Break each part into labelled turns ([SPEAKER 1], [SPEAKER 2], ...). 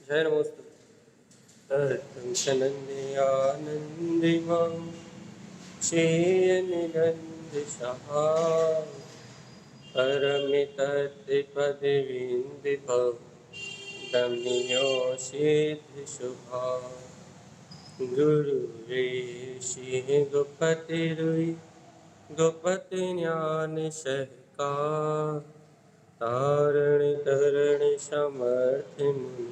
[SPEAKER 1] जय नमोस्तु। तत्सनन्दयानन्दिमां श्रेयनिनन्दिशः परमितत्पदवीन्दिभं दम्योषिद्धशुभा गुरुरेषि गोपतिरुयि गोपतिज्ञानशहका तारण तरण समर्थिनि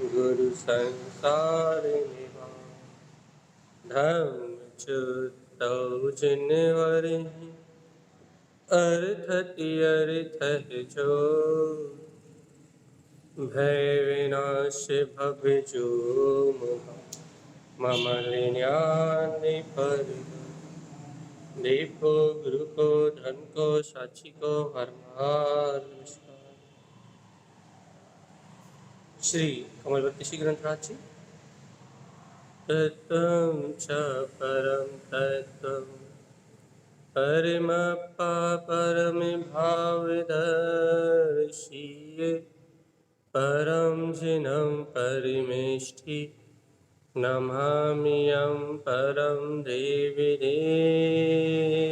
[SPEAKER 1] गुरु संसार निभा धम्म चुतौ जिनवरहि अर्थति अर्थः जो भय विनाश भव जो मम लिन्यानि पर दीपो गुरु को धन को साक्षी को हरमार नमस्कार। श्री कमलवती श्री ग्रंथराज जी। तत्त्वं च परं तत्त्वं परमप्पा परमभावदर्शिये परं जिनं परिमेष्ठि नमाम्यहं परं देवी देवस्य।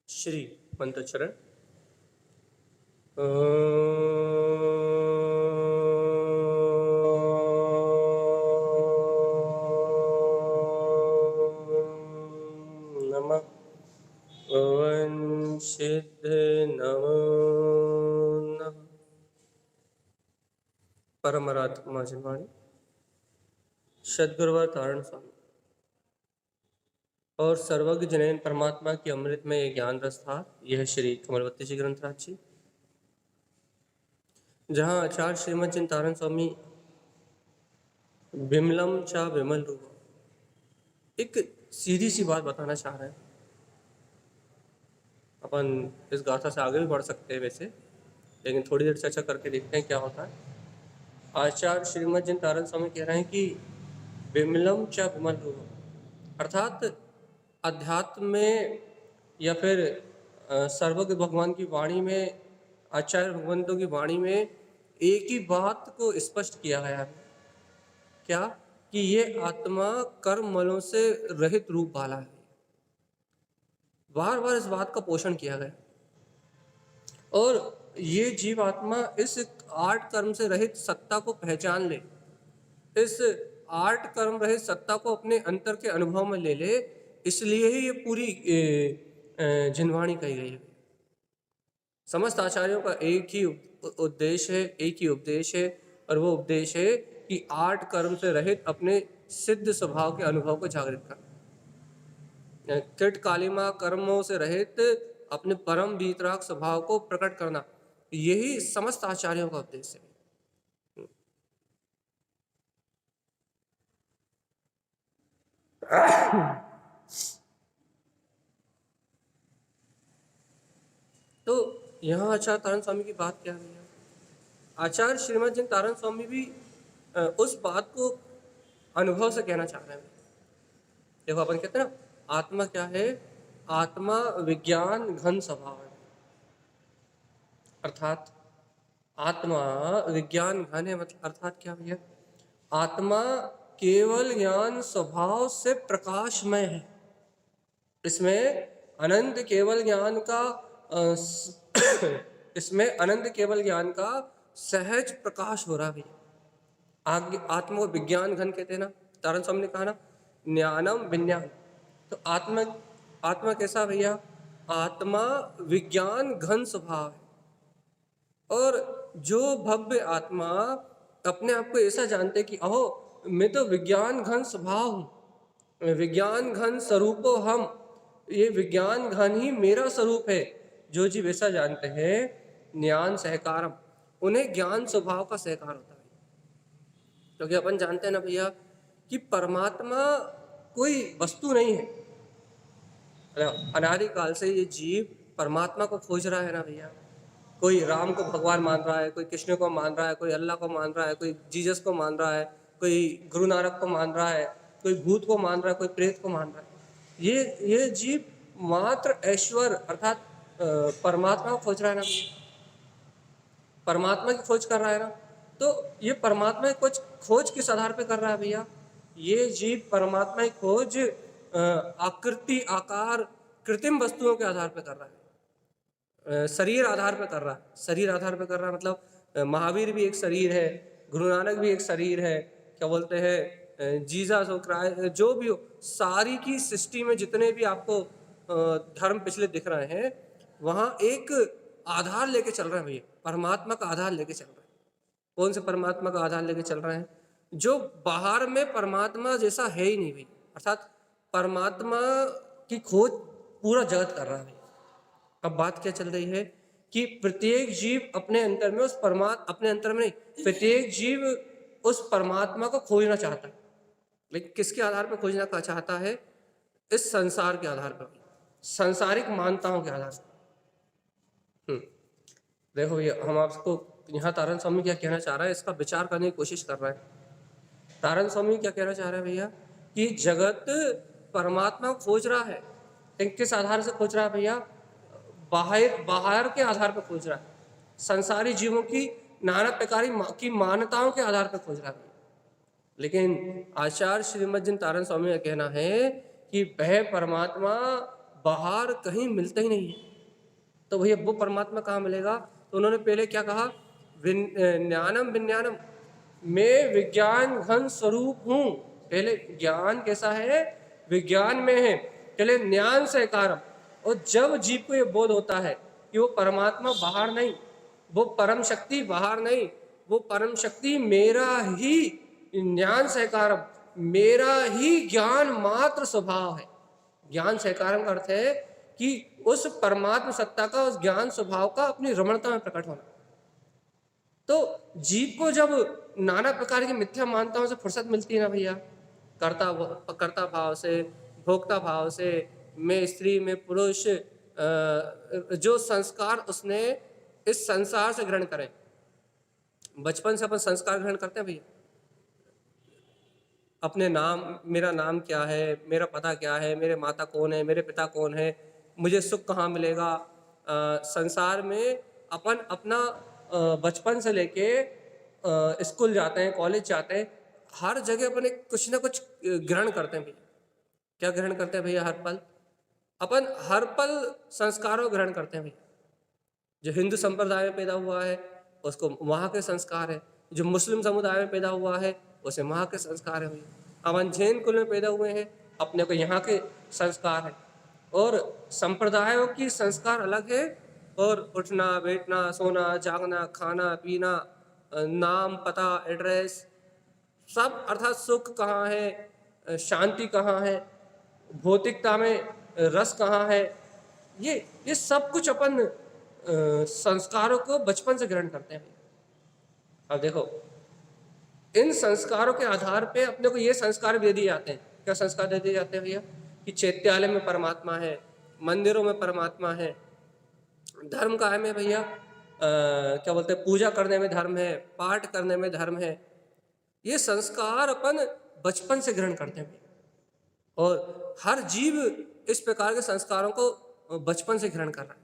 [SPEAKER 1] श्री मंत्रोच्चारण। नमः ओं सिद्ध नमो नमः। परमात्मा जिनवाणी सद्गुरुवर तारण स्वामी और सर्वज्ञ जनैन परमात्मा की अमृत में यह ज्ञान रस था। यह श्री कमलवती जी ग्रंथराज जी, जहाँ आचार्य श्रीमद चिंतारण स्वामी विमलम चा विमल रूप एक सीधी सी बात बताना चाह रहे हैं। अपन इस गाथा से आगे भी बढ़ सकते हैं वैसे, लेकिन थोड़ी देर चर्चा करके देखते हैं क्या होता है। आचार्य श्रीमद चिंतारण स्वामी कह रहे हैं कि विमलम चा विमल रूप, अर्थात अध्यात्म में या फिर सर्वज्ञ भगवान की वाणी में, आचार्य भगवंतों की वाणी में एक ही बात को स्पष्ट किया गया है। क्या? कि ये आत्मा कर्म मलों से रहित रूप वाला है। बार बार इस बात का पोषण किया गया और ये जीव आत्मा इस 8 कर्म से रहित सत्ता को पहचान ले, इस 8 कर्म रहित सत्ता को अपने अंतर के अनुभव में ले ले, इसलिए ही ये पूरी जिनवाणी कही गई है। समस्त आचार्यों का एक ही उद्देश्य है, एक ही उपदेश है, और वो उपदेश है कि 8 कर्म से रहित अपने सिद्ध स्वभाव के अनुभव को जागृत करना, कृत कालिमा कर्मों से रहित अपने परम वीतराग स्वभाव को प्रकट करना, यही समस्त आचार्यों का उद्देश्य है। तो यहाँ आचार्य तारण स्वामी की बात क्या है? आचार्य श्रीमद जिन तारण स्वामी भी उस बात को अनुभव से कहना चाह रहे हैं। देखो, अपन कहते हैं ना, आत्मा क्या है? आत्मा विज्ञान घन स्वभाव है। अर्थात आत्मा विज्ञान घन है, मतलब अर्थात क्या भैया? आत्मा केवल ज्ञान स्वभाव से प्रकाशमय है। इसमें अनंत केवल ज्ञान का इसमें अनंत केवल ज्ञान का सहज प्रकाश हो रहा है। आत्मा को विज्ञान घन कहते हैं ना। तारण स्वामी ने कहा ना, ज्ञानम विज्ञान। तो आत्मा कैसा भैया? आत्मा विज्ञान घन स्वभाव है। और जो भव्य आत्मा अपने आप को ऐसा जानते कि अहो, मैं तो विज्ञान घन स्वभाव हूँ, विज्ञान घन स्वरूपो हम, ये विज्ञान घन ही मेरा स्वरूप है, जो जीव ऐसा जानते हैं, ज्ञान सहकारम, उन्हें ज्ञान स्वभाव का सहकार होता है। क्योंकि अपन जानते हैं ना भैया कि परमात्मा कोई वस्तु नहीं है। अनादिकाल से ये जीव परमात्मा को खोज रहा है ना भैया। कोई राम को भगवान मान रहा है, कोई कृष्ण को मान रहा है, कोई अल्लाह को मान रहा है, कोई जीसस को मान रहा है, कोई गुरु नानक को मान रहा है, कोई भूत को मान रहा है, कोई प्रेत को मान रहा है। ये जीव मात्र ऐश्वर्य अर्थात परमात्मा को खोज रहा है ना। परमात्मा की खोज कर रहा है ना, तो ये परमात्मा की खोज किस आधार पे कर रहा है भैया? ये जीव परमात्मा की खोज आकृति आकार कृत्रिम वस्तुओं के आधार पे कर रहा है, शरीर आधार पे कर रहा है। शरीर आधार पे कर रहा है मतलब महावीर भी एक शरीर है, गुरु नानक भी एक शरीर है, क्या बोलते हैं जीसस हो, क्राइस्ट, जो भी हो, सारी की सृष्टि में जितने भी आपको धर्म पिछले दिख रहे हैं, वहाँ एक आधार लेके चल रहे हैं भैया, परमात्मा का आधार लेके चल रहे हैं। कौन से परमात्मा का आधार लेके चल रहे हैं? जो बाहर में परमात्मा जैसा है ही नहीं भैया, अर्थात परमात्मा की खोज पूरा जगत कर रहा है भैया। अब बात क्या चल रही है कि प्रत्येक जीव अपने अंतर में अपने अंतर में नहीं, प्रत्येक जीव उस परमात्मा को खोजना चाहता है, लेकिन किसके आधार पर खोजना का चाहता है? इस संसार के आधार पर, सांसारिक मान्यताओं के आधार पर। देखो भैया, हम आपको यहाँ तारण स्वामी क्या कहना चाह रहा है, इसका विचार करने की कोशिश कर रहा है। तारण स्वामी क्या कहना चाह रहा है भैया कि जगत परमात्मा को खोज रहा है, लेकिन किस आधार से खोज रहा है भैया? बाहर के आधार पर खोज रहा है, संसारी जीवों की नाना प्रकार की मान्यताओं के आधार पर खोज रहा है। लेकिन आचार्य श्रीमद जिन तारण स्वामी का कहना है कि वह परमात्मा बाहर कहीं मिलता ही नहीं है, तो भैया वो परमात्मा कहाँ मिलेगा? तो उन्होंने पहले क्या कहा? ज्ञानम विज्ञानम, मैं विज्ञान घन स्वरूप हूँ। पहले ज्ञान कैसा है? विज्ञान में है। पहले ज्ञान से कारम, और जब जीव को ये बोध होता है कि वो परमात्मा बाहर नहीं, वो परम शक्ति बाहर नहीं, वो परम शक्ति मेरा ही ज्ञान सहकारम, मेरा ही ज्ञान मात्र स्वभाव है। ज्ञान सहकारम का अर्थ है कि उस परमात्मा सत्ता का, उस ज्ञान स्वभाव का अपनी रमणता में प्रकट होना। तो जीव को जब नाना प्रकार की मिथ्या मान्यताओं से फुर्सत मिलती है ना भैया, कर्ता भाव से, भोक्ता भाव से, मैं स्त्री में पुरुष, जो संस्कार उसने इस संसार से ग्रहण करे, बचपन से अपन संस्कार ग्रहण करते हैं भैया, अपने नाम, मेरा नाम क्या है, मेरा पता क्या है, मेरे माता कौन है, मेरे पिता कौन है, मुझे सुख कहाँ मिलेगा। संसार में अपन अपना बचपन से लेके स्कूल जाते हैं, कॉलेज जाते हैं, हर जगह अपन कुछ ना कुछ ग्रहण करते हैं भैया। क्या ग्रहण करते हैं भैया? हर पल अपन हर पल संस्कारों ग्रहण करते हैं भैया। जो हिंदू संप्रदाय में पैदा हुआ है उसको वहाँ के संस्कार है, जो मुस्लिम समुदाय में पैदा हुआ है उसे वहाँ के संस्कार है भैया। अपन जैन कुल में पैदा हुए हैं, अपने को यहाँ के संस्कार है, और संप्रदायों की संस्कार अलग है, और उठना बैठना, सोना जागना, खाना पीना, नाम पता एड्रेस सब, अर्थात सुख कहाँ है, शांति कहाँ है, भौतिकता में रस कहाँ है, ये सब कुछ अपन संस्कारों को बचपन से ग्रहण करते हैं। अब देखो, इन संस्कारों के आधार पे अपने को ये संस्कार दे दिए जाते हैं। क्या संस्कार दे दिए जाते हैं भैया? कि चैत्यालय में परमात्मा है, मंदिरों में परमात्मा है, धर्म का है भैया, क्या बोलते हैं, पूजा करने में धर्म है, पाठ करने में धर्म है। ये संस्कार अपन बचपन से ग्रहण करते हैं, और हर जीव इस प्रकार के संस्कारों को बचपन से ग्रहण कर रहा है।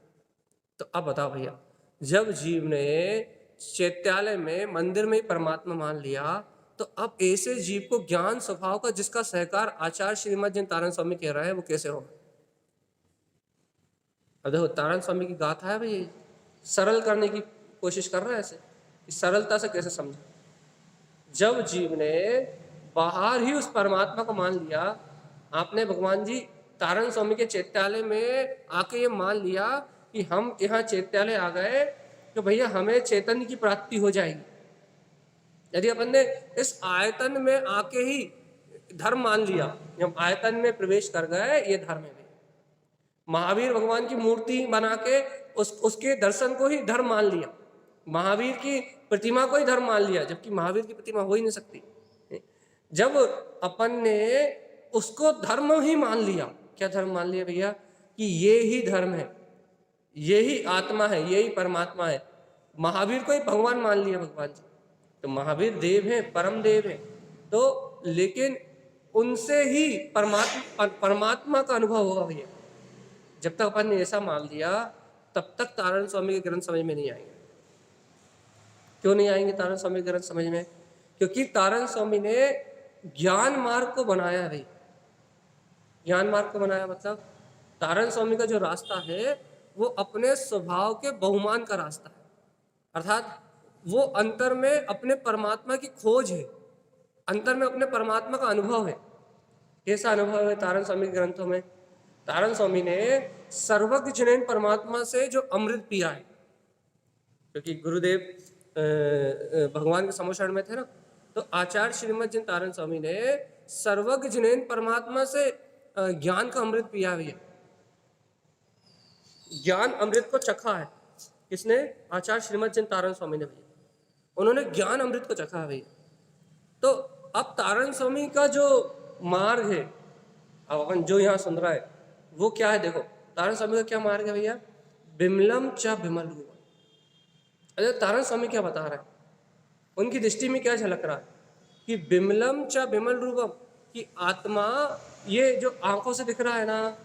[SPEAKER 1] तो अब बताओ भैया, जब जीव ने चैत्यालय में, मंदिर में परमात्मा मान लिया, तो अब ऐसे जीव को ज्ञान स्वभाव का, जिसका सहकार आचार्य श्रीमद जिन तारण स्वामी कह रहे हैं, वो कैसे होगा? अब देखो, तारण स्वामी की गाथा है भाई, सरल करने की कोशिश कर रहा है, ऐसे सरलता से कैसे समझे? जब जीव ने बाहर ही उस परमात्मा को मान लिया, आपने भगवान जी तारण स्वामी के चैत्यालय में आके ये मान लिया कि हम यहाँ चैत्यालय आ गए तो भैया हमें चैतन्य की प्राप्ति हो जाएगी। यदि अपन ने इस आयतन में आके ही धर्म मान लिया, हम आयतन में प्रवेश कर गए, ये धर्म है। महावीर भगवान की मूर्ति बना के उसके दर्शन को ही धर्म मान लिया, महावीर की प्रतिमा को ही धर्म मान लिया, जबकि महावीर की प्रतिमा हो ही नहीं सकती। जब अपन ने उसको धर्म ही मान लिया, क्या धर्म मान लिया भैया? कि ये ही धर्म है, ये ही आत्मा है, ये ही परमात्मा है। महावीर को ही भगवान मान लिया भगवान जी, तो महावीर देव है, परम देव है, तो लेकिन उनसे ही परमात्मा का अनुभव होगा भैया। जब तक अपन ने ऐसा मान लिया, तब तक तारण स्वामी के ग्रंथ समझ में नहीं आएंगे। क्यों नहीं आएंगे तारण स्वामी ग्रंथ समझ में? क्योंकि तारण स्वामी ने ज्ञान मार्ग को बनाया है भाई। ज्ञान मार्ग को बनाया मतलब तारण स्वामी का जो रास्ता है वो अपने स्वभाव के बहुमान का रास्ता है, अर्थात वो अंतर में अपने परमात्मा की खोज है, अंतर में अपने परमात्मा का अनुभव है। कैसा अनुभव है तारण स्वामी के ग्रंथों में? तारण स्वामी ने सर्वज्ञ जिनेन परमात्मा से जो अमृत पिया है, क्योंकि गुरुदेव भगवान के समोषण में थे ना, तो आचार्य श्रीमद जिन तारण स्वामी ने सर्वज्ञ जिनेन परमात्मा से ज्ञान का अमृत पिया भी है, ज्ञान अमृत को चखा है। किसने? आचार्य श्रीमद जिन तारण स्वामी ने भैया, उन्होंने ज्ञान अमृत को चखा है भैया। तो अब तारण स्वामी का जो मार्ग है, अब अपन जो यहाँ सुन रहा है वो क्या है? देखो तारण स्वामी का क्या मार्ग है भैया? बिमलम च बिमल रूपम। अरे तारण स्वामी क्या बता रहा है? उनकी दृष्टि में क्या झलक रहा है कि बिमलम च बिमल रूपम, कि आत्मा ये जो आंखों से दिख रहा है ना,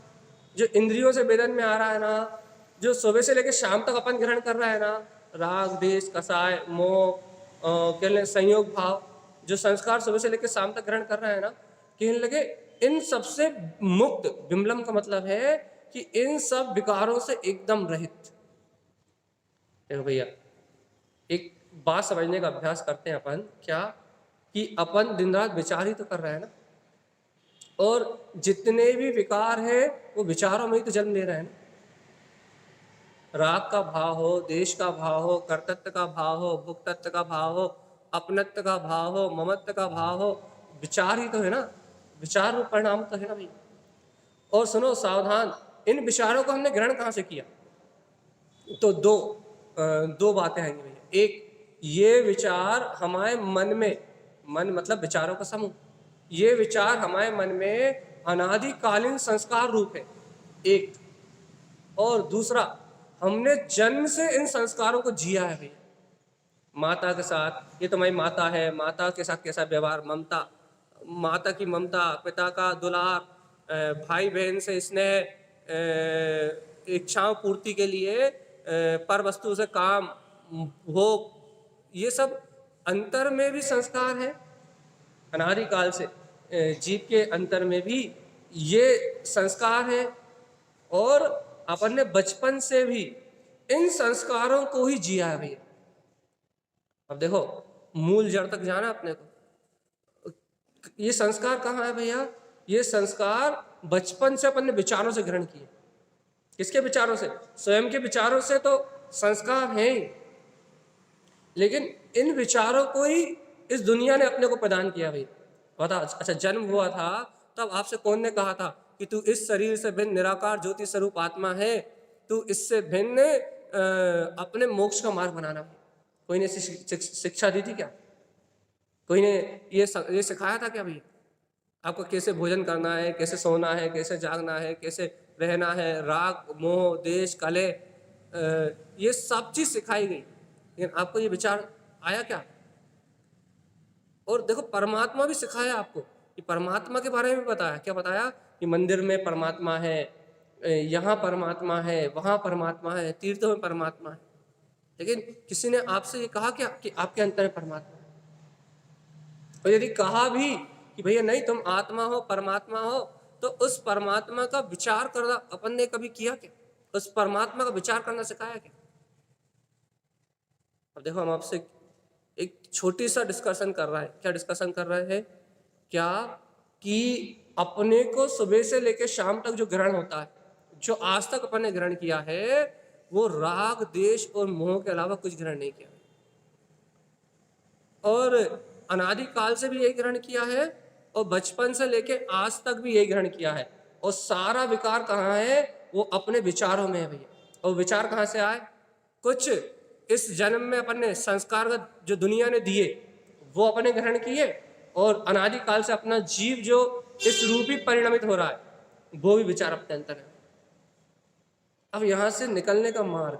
[SPEAKER 1] जो इंद्रियों से वेदन में आ रहा है ना, जो सुबह से लेकर शाम तक अपन ग्रहण कर रहा है ना, राग देश कसाय मोह कहने संयोग भाव, जो संस्कार सुबह से लेकर शाम तक ग्रहण कर रहा है ना, कहने लगे इन सबसे मुक्त। बिमलम का मतलब है कि इन सब विकारों से एकदम रहित। देखो भैया, एक बात समझने का अभ्यास करते हैं अपन, क्या कि अपन दिन रात विचार ही तो कर रहे हैं ना, और जितने भी विकार हैं वो विचारों में ही तो जन्म ले रहे हैं ना। राग का भाव हो, देश का भाव हो, कर्तृत्व का भाव हो, भुक्तत्व का भाव हो, अपनत्व का भाव हो, ममत्व का भाव हो, विचार ही तो है ना, विचार रूप परिणाम तो है ना भाई। और सुनो सावधान, इन विचारों को हमने ग्रहण कहाँ से किया? तो दो बातें आएंगी भैया। एक, ये विचार हमारे मन में, मन मतलब विचारों का समूह, ये विचार हमारे मन में अनादिकालीन संस्कार रूप है एक। और दूसरा, हमने जन्म से इन संस्कारों को जिया है भैया। माता के साथ, ये तुम्हारी माता है, माता के साथ कैसा व्यवहार, ममता, माता की ममता, पिता का दुलार, भाई बहन से स्नेह, इच्छाओं पूर्ति के लिए पर वस्तु से काम, भोग, ये सब अंतर में भी संस्कार है। अनादिकाल से जीव के अंतर में भी ये संस्कार है, और अपन ने बचपन से भी इन संस्कारों को ही जिया है भैया। अब देखो मूल जड़ तक जाना अपने को, ये संस्कार कहाँ है भैया? ये संस्कार बचपन से अपन ने विचारों से ग्रहण किए। किसके विचारों से? स्वयं के विचारों से तो संस्कार हैं ही, लेकिन इन विचारों को ही इस दुनिया ने अपने को प्रदान किया भाई। बता, अच्छा जन्म हुआ था तब आपसे कौन ने कहा था कि तू इस शरीर से भिन्न निराकार ज्योति स्वरूप आत्मा है, तू इससे भिन्न अपने मोक्ष का मार्ग बनाना? कोई ने शिक्षा दी थी क्या? कोई ने ये सिखाया था क्या भाई आपको कैसे भोजन करना है, कैसे सोना है, कैसे जागना है, कैसे रहना है, राग मोह देश कले, ये सब चीज सिखाई गई, लेकिन आपको ये विचार आया क्या? और देखो परमात्मा भी सिखाया आपको, कि परमात्मा के बारे में बताया। क्या बताया? कि मंदिर में परमात्मा है, यहाँ परमात्मा है, वहाँ परमात्मा है, तीर्थों में परमात्मा है, लेकिन किसी ने आपसे ये कहा क्या कि आपके अंतर में परमात्मा है? और यदि कहा भी कि भैया नहीं तुम आत्मा हो, परमात्मा हो, तो उस परमात्मा का विचार करना अपन ने कभी किया क्या? उस परमात्मा का विचार करना सिखाया क्या? अब देखो हम आपसे एक छोटी सा डिस्कशन कर रहा है। क्या डिस्कशन कर रहे हैं? क्या कि अपने को सुबह से लेकर शाम तक जो ग्रहण होता है, जो आज तक अपन ने ग्रहण किया है, वो राग देश और मोह के अलावा कुछ ग्रहण नहीं किया, और अनादिकाल से भी यही ग्रहण किया है, और बचपन से लेके आज तक भी यही ग्रहण किया है। और सारा विकार कहाँ है? वो अपने विचारों में है भैया। और विचार कहाँ से आए? कुछ इस जन्म में अपन ने संस्कार जो दुनिया ने दिए वो अपने ग्रहण किए, और अनादिकाल से अपना जीव जो इस रूप ही परिणमित हो रहा है वो भी विचार अपने अंतर है। अब यहाँ से निकलने का मार्ग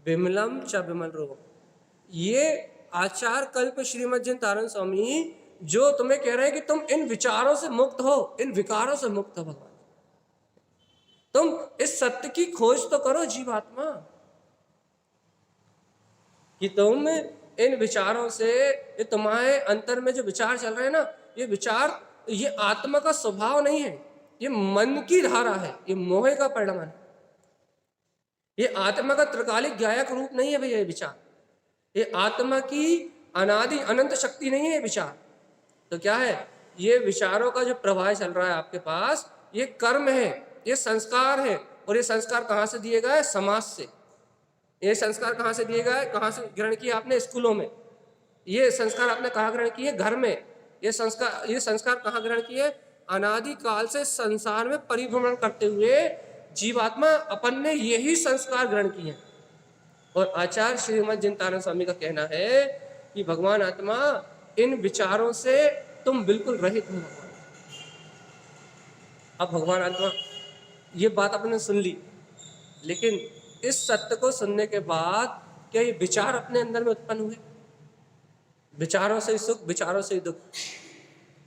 [SPEAKER 1] विमलम च विमल रूपम, ये आचार कल्प श्रीमद जिन तारण स्वामी जो तुम्हें कह रहे हैं कि तुम इन विचारों से मुक्त हो, इन विकारों से मुक्त हो भगवान, तुम इस सत्य की खोज तो करो जीवात्मा, कि तुम इन विचारों से, ये तुम्हारे अंतर में जो विचार चल रहे हैं ना, ये विचार, ये आत्मा का स्वभाव नहीं है, ये मन की धारा है, ये मोह का परिणाम है। ये आत्मा का त्रिकालिक गायक रूप नहीं है भैया ये विचार, ये आत्मा की अनादि अनंत शक्ति नहीं है ये विचार। तो क्या है, ये विचारों का जो प्रवाह चल रहा है आपके पास, ये कर्म है, ये संस्कार है। और ये संस्कार कहाँ से दिए गए? समाज से। ये संस्कार कहाँ से दिए गए? कहाँ से ग्रहण किए आपने? स्कूलों में। ये संस्कार आपने कहाँ ग्रहण किए? घर में। ये संस्कार कहाँ ग्रहण किए? अनादि काल से संसार में परिभ्रमण करते हुए जीवात्मा अपन ने यही संस्कार ग्रहण किए। और आचार्य श्रीमद जिनतारण स्वामी का कहना है कि भगवान आत्मा, इन विचारों से तुम बिल्कुल रहित हो भगवान। अब भगवान आत्मा, ये बात आपने सुन ली, लेकिन इस सत्य को सुनने के बाद क्या ये विचार अपने अंदर में उत्पन्न हुए? विचारों से ही सुख, विचारों से ही दुख,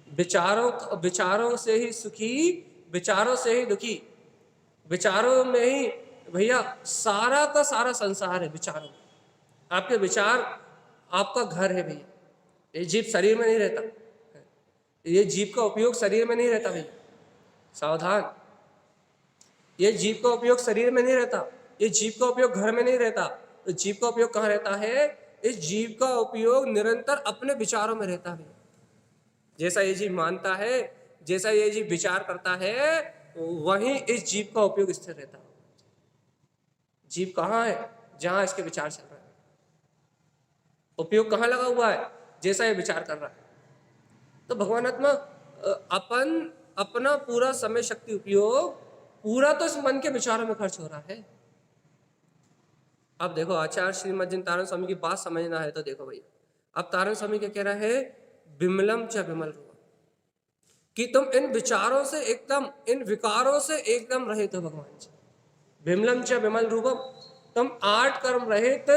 [SPEAKER 1] विचारों से ही सुखी, विचारों से ही दुखी। विचारों में ही भैया सारा का सारा संसार है। विचारों में आपके विचार आपका घर है भैया। ये जीव शरीर में नहीं रहता, ये जीव का उपयोग शरीर में नहीं रहता भैया, सावधान। ये जीव का उपयोग शरीर में नहीं रहता, ये जीव का उपयोग घर में नहीं रहता। तो जीव का उपयोग कहाँ रहता है? इस जीव का उपयोग निरंतर अपने विचारों में रहता है। जैसा ये जीव मानता है, जैसा ये जीव विचार करता है, वहीं इस जीव का उपयोग स्थिर रहता है। जीव कहाँ है? जहां इसके विचार चल रहे हैं। उपयोग कहाँ लगा हुआ है? जैसा ये विचार कर रहा है। तो भगवान आत्मा, अपन अपना पूरा समय शक्ति उपयोग पूरा तो इस मन के विचारों में खर्च हो रहा है। अब देखो, आचार्य श्रीमद जिन तारण स्वामी की बात समझना है तो देखो भैया, अब तारण स्वामी क्या कह रहा है? विमलम च विमल रूपम, कि तुम इन विचारों से एकदम, इन विकारों से एकदम रहित हो भगवान जी। विमलम च विमल रूपम, तुम 8 कर्म रहित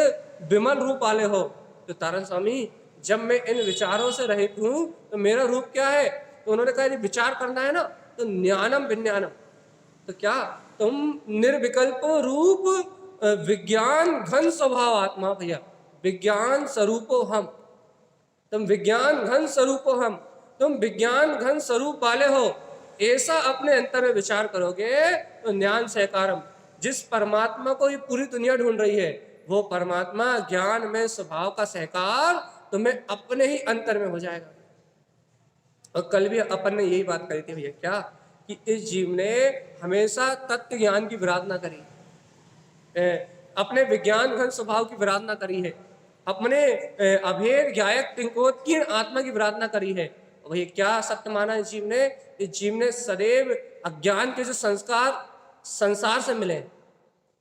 [SPEAKER 1] विमल रूप वाले हो। तो तारण स्वामी, जब मैं इन विचारों से रहित हूं तो मेरा रूप क्या है? तो उन्होंने कहा, यदि विचार करना है ना तो ज्ञानम विज्ञानम। तो क्या तुम निर्विकल्प रूप विज्ञान घन स्वभाव आत्मा भैया, विज्ञान स्वरूपो हम, तुम विज्ञान घन स्वरूपो हम, तुम विज्ञान घन स्वरूप वाले हो। ऐसा अपने अंतर में विचार करोगे तो ज्ञान सहकारम, जिस परमात्मा को ये पूरी दुनिया ढूंढ रही है, वो परमात्मा ज्ञान में स्वभाव का सहकार तुम्हें अपने ही अंतर में हो जाएगा। और कल भी अपन ने यही बात करी थी भैया, क्या कि इस जीव ने हमेशा तत्व ज्ञान की विराधना करी, अपने विज्ञान घन स्वभाव की विराधना करी है, अपने अभेद ज्ञायक तिंकोत्कीर्ण आत्मा की विराधना करी है। वही क्या सत्य माना इस जीव ने? इस जीव ने सदैव अज्ञान के जो संस्कार संसार से मिले,